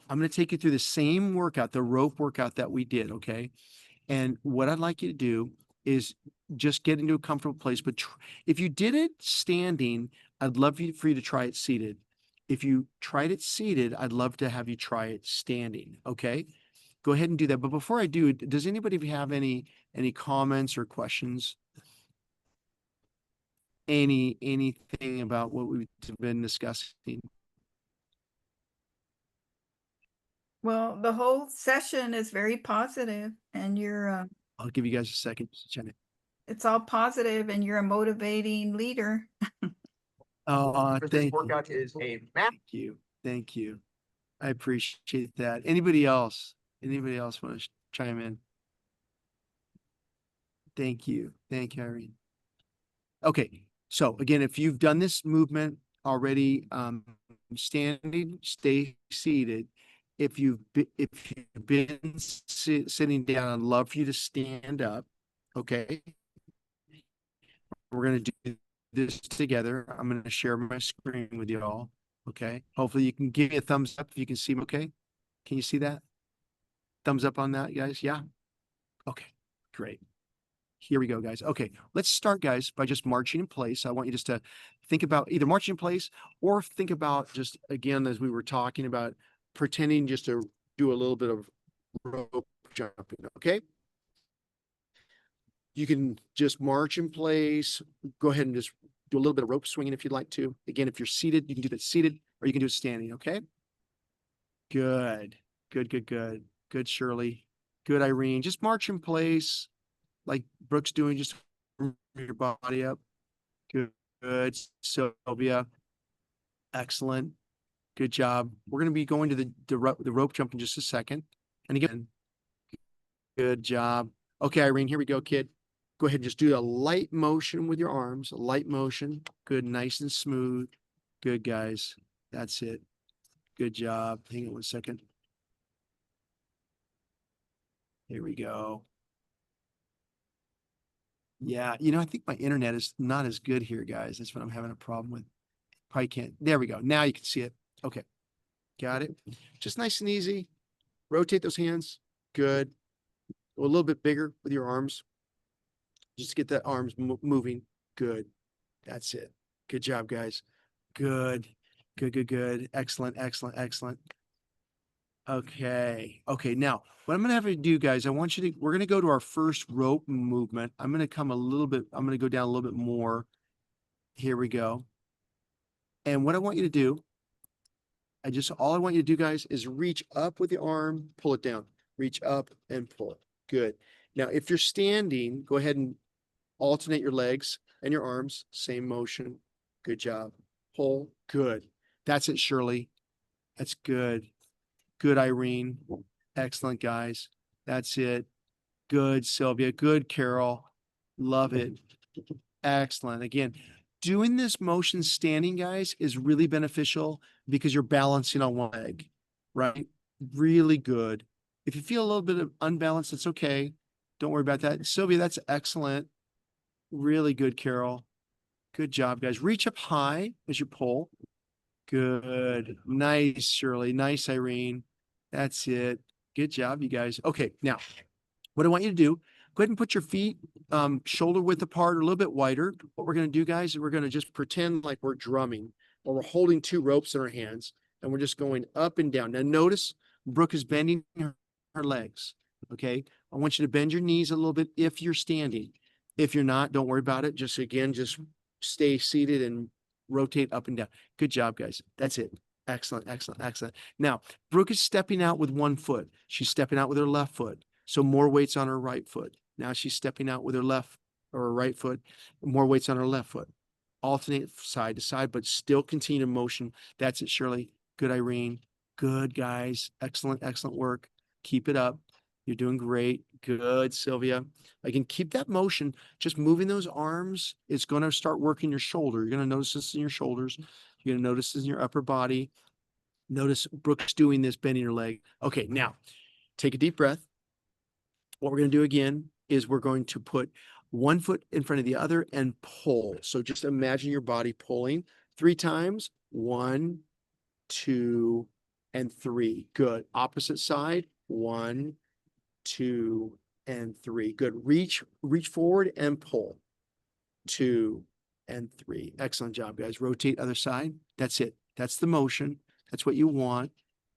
I'm going to take you through the same workout, the rope workout that we did. Okay. And what I'd like you to do is just get into a comfortable place. But if you did it standing, I'd love for you to try it seated. If you tried it seated, I'd love to have you try it standing. Okay. Go ahead and do that. But before I do, does anybody have any comments or questions? Anything about what we've been discussing? Well, the whole session is very positive and you're, I'll give you guys a second to chime in. it's all positive and you're a motivating leader. Oh, This thank you. workout is a map. Thank you. Thank you. I appreciate that. Anybody else? Anybody else want to chime in? Thank you. Thank you, Irene. Okay. So again, if you've done this movement already, standing, stay seated. If you've been sitting down, I'd love for you to stand up. Okay. We're going to do this together. I'm going to share my screen with you all. Okay. Hopefully you can give me a thumbs up if you can see me. Okay. Can you see that? Thumbs up on that, guys? Yeah. Okay. Great. Here we go, guys. Okay. Let's start, guys, by just marching in place. I want you just to think about either marching in place or think about just, again, as we were talking about, pretending just to do a little bit of rope jumping. Okay. You can just march in place. Go ahead and just do a little bit of rope swinging if you'd like to. Again, if you're seated, you can do that seated or you can do it standing. Okay. Good. Good, good, good. Good, Shirley. Good, Irene. Just march in place like Brooke's doing. Just move your body up. Good, good. Sylvia. Excellent. Good job. We're going to be going to the rope jump in just a second. And again, good job. Okay, Irene, here we go, kid. Go ahead and just do a light motion with your arms, a light motion. Good, nice and smooth. Good, guys. That's it. Good job. Hang on 1 second. Here we go. Yeah, I think my internet is not as good here, guys. That's what I'm having a problem with. Probably can't. There we go. Now you can see it. Okay. Got it. Just nice and easy. Rotate those hands. Good. Go a little bit bigger with your arms. Just get that arms moving. Good. That's it. Good job, guys. Good. Good, good, good. Excellent, excellent, excellent. Okay. Okay. Now, what I'm going to have you do, guys, we're going to go to our first rope movement. I'm going to go down a little bit more. Here we go. And what I want you to do, all I want you to do, guys, is reach up with the arm, pull it down, reach up and pull it. Good. Now, if you're standing, go ahead and alternate your legs and your arms. Same motion. Good job. Pull. Good. That's it, Shirley. That's good. Good, Irene. Excellent, guys. That's it. Good, Sylvia. Good, Carol. Love it. Excellent. Again, doing this motion standing, guys, is really beneficial because you're balancing on one leg, right? Really good. If you feel a little bit of unbalance, that's okay. Don't worry about that. Sylvia, that's excellent. Really good, Carol. Good job, guys. Reach up high as you pull. Good. Nice, Shirley. Nice, Irene. That's it. Good job, you guys. Okay, now, what I want you to do, go ahead and put your feet shoulder width apart or a little bit wider. What we're going to do, guys, is we're going to just pretend like we're drumming or we're holding two ropes in our hands and we're just going up and down. Now, notice Brooke is bending her legs. Okay, I want you to bend your knees a little bit if you're standing. If you're not, don't worry about it. Just stay seated and rotate up and down. Good job, guys. That's it. Excellent, excellent, excellent. Now, Brooke is stepping out with one foot. She's stepping out with her left foot. So more weights on her right foot. Now she's stepping out with her left or her right foot. More weights on her left foot. Alternate side to side, but still continue to motion. That's it, Shirley. Good, Irene. Good, guys. Excellent, excellent work. Keep it up. You're doing great. Good, Sylvia. Again, keep that motion. Just moving those arms. It's going to start working your shoulder. You're going to notice this in your shoulders. You're going to notice this in your upper body. Notice Brooke's doing this, bending her leg. Okay, now take a deep breath. What we're going to do again is we're going to put one foot in front of the other and pull. So just imagine your body pulling 3 times. 1, 2, and 3. Good. Opposite side. 1, 2, and 3. Good. Reach forward and pull. 2 and 3. Excellent job, guys. Rotate other side. That's it. That's the motion. That's what you want.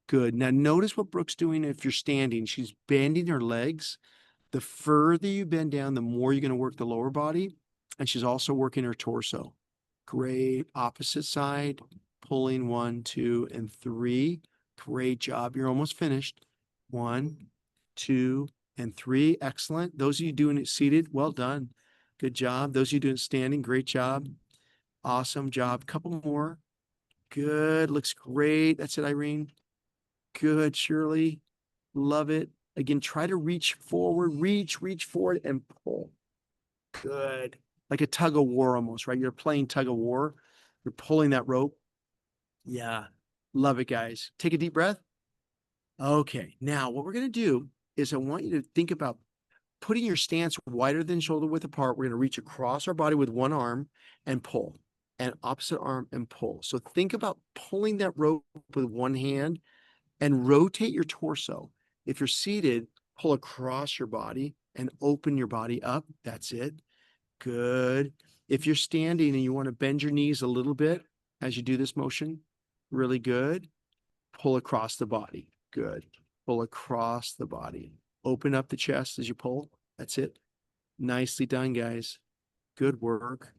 Good. Now notice what Brooke's doing if you're standing. She's bending her legs. The further you bend down, the more you're going to work the lower body. And she's also working her torso. Great. Opposite side. Pulling 1, 2, and 3. Great job. You're almost finished. 1, 2, and 3. Excellent. Those of you doing it seated, well done. Good job. Those of you doing it standing, great job. Awesome job. Couple more. Good. Looks great. That's it, Irene. Good, Shirley. Love it. Again, try to reach forward, reach forward and pull. Good. Like a tug of war almost, right? You're playing tug of war. You're pulling that rope. Yeah. Love it, guys. Take a deep breath. Okay. Now what we're going to do is I want you to think about putting your stance wider than shoulder width apart. We're going to reach across our body with one arm and pull, and opposite arm and pull. So think about pulling that rope with one hand and rotate your torso. If you're seated, pull across your body and open your body up. That's it. Good. If you're standing and you want to bend your knees a little bit as you do this motion, really good. Pull across the body. Good. Pull across the body. Open up the chest as you pull. That's it. Nicely done, guys. Good work.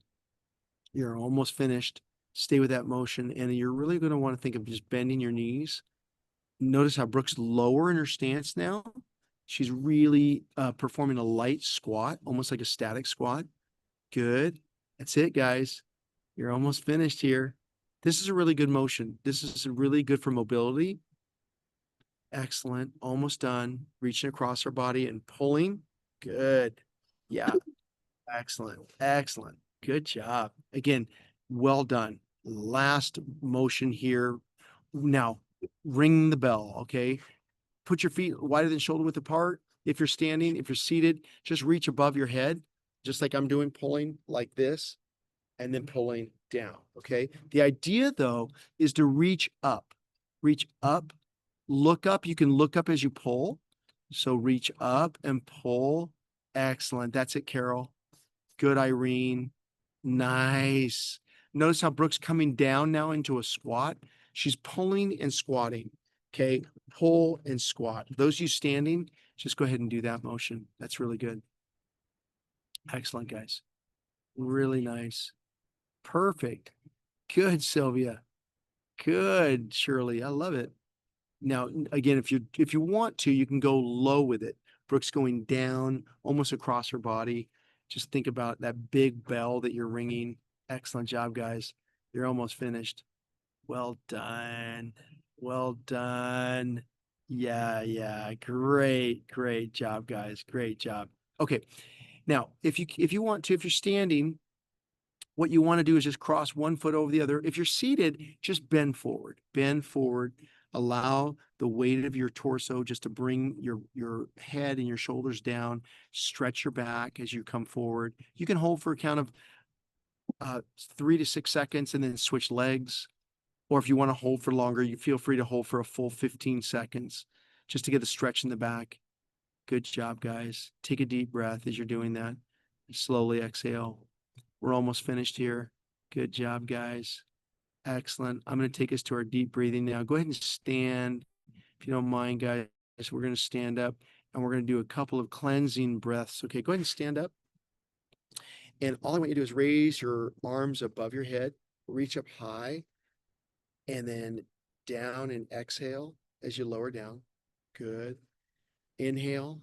You're almost finished. Stay with that motion. And you're really going to want to think of just bending your knees. Notice how Brooke's lower in her stance now. She's really performing a light squat, almost like a static squat. Good. That's it, guys. You're almost finished here. This is a really good motion. This is really good for mobility. Excellent. Almost done. Reaching across our body and pulling. Good. Yeah. Excellent. Excellent. Good job. Again, well done. Last motion here. Now, ring the bell, okay? Put your feet wider than shoulder width apart. If you're standing, if you're seated, just reach above your head, just like I'm doing, pulling like this, and then pulling down, okay? The idea, though, is to reach up. Reach up, look up. You can look up as you pull. So reach up and pull. Excellent. That's it, Carol. Good, Irene. Nice. Notice how Brooke's coming down now into a squat. She's pulling and squatting. Okay. Pull and squat. Those of you standing, just go ahead and do that motion. That's really good. Excellent, guys. Really nice. Perfect. Good, Sylvia. Good, Shirley. I love it. Now, again, if you want to, you can go low with it. Brooke's going down almost across her body. Just think about that big bell that you're ringing. Excellent job, guys. You're almost finished. Well done. Well done. Yeah. Great job, guys. Great job. Okay. Now, if you want to, if you're standing, what you want to do is just cross one foot over the other. If you're seated, just bend forward. Bend forward. Allow the weight of your torso just to bring your head and your shoulders down. Stretch your back as you come forward. You can hold for a count of 3 to 6 seconds and then switch legs. Or if you want to hold for longer, you feel free to hold for a full 15 seconds just to get the stretch in the back. Good job, guys. Take a deep breath as you're doing that. Slowly exhale. We're almost finished here. Good job, guys. Excellent. I'm going to take us to our deep breathing now. Go ahead and stand. If you don't mind, guys, we're going to stand up and we're going to do a couple of cleansing breaths. Okay, go ahead and stand up. And all I want you to do is raise your arms above your head, reach up high, and then down and exhale as you lower down. Good. Inhale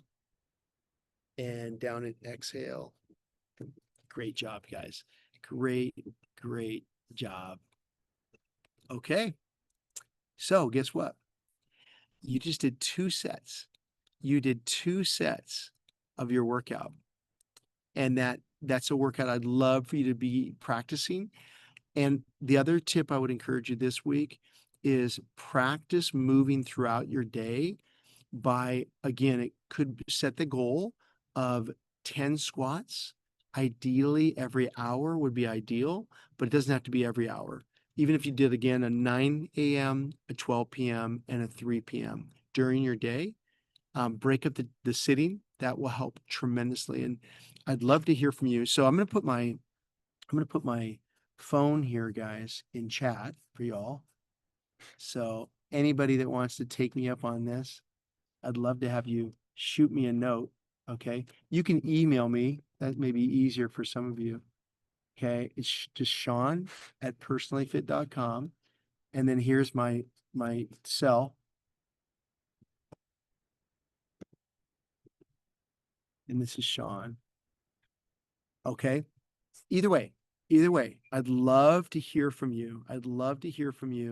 and down and exhale. Great job, guys. Great job. Okay. So guess what? You just did 2 sets. You did 2 sets of your workout. And that's a workout I'd love for you to be practicing. And the other tip I would encourage you this week is practice moving throughout your day by, again, it could set the goal of 10 squats. Ideally, every hour would be ideal, but it doesn't have to be every hour. Even if you did, again, a 9 a.m., a 12 p.m., and a 3 p.m. during your day, break up the sitting. That will help tremendously. And I'd love to hear from you. So I'm going to put my phone here, guys, in chat for y'all. So anybody that wants to take me up on this, I'd love to have you shoot me a note. Okay. You can email me. That may be easier for some of you. Okay. It's just Sean@personallyfit.com. And then here's my cell. and this is Sean. Okay. Either way, I'd love to hear from you. I'd love to hear from you.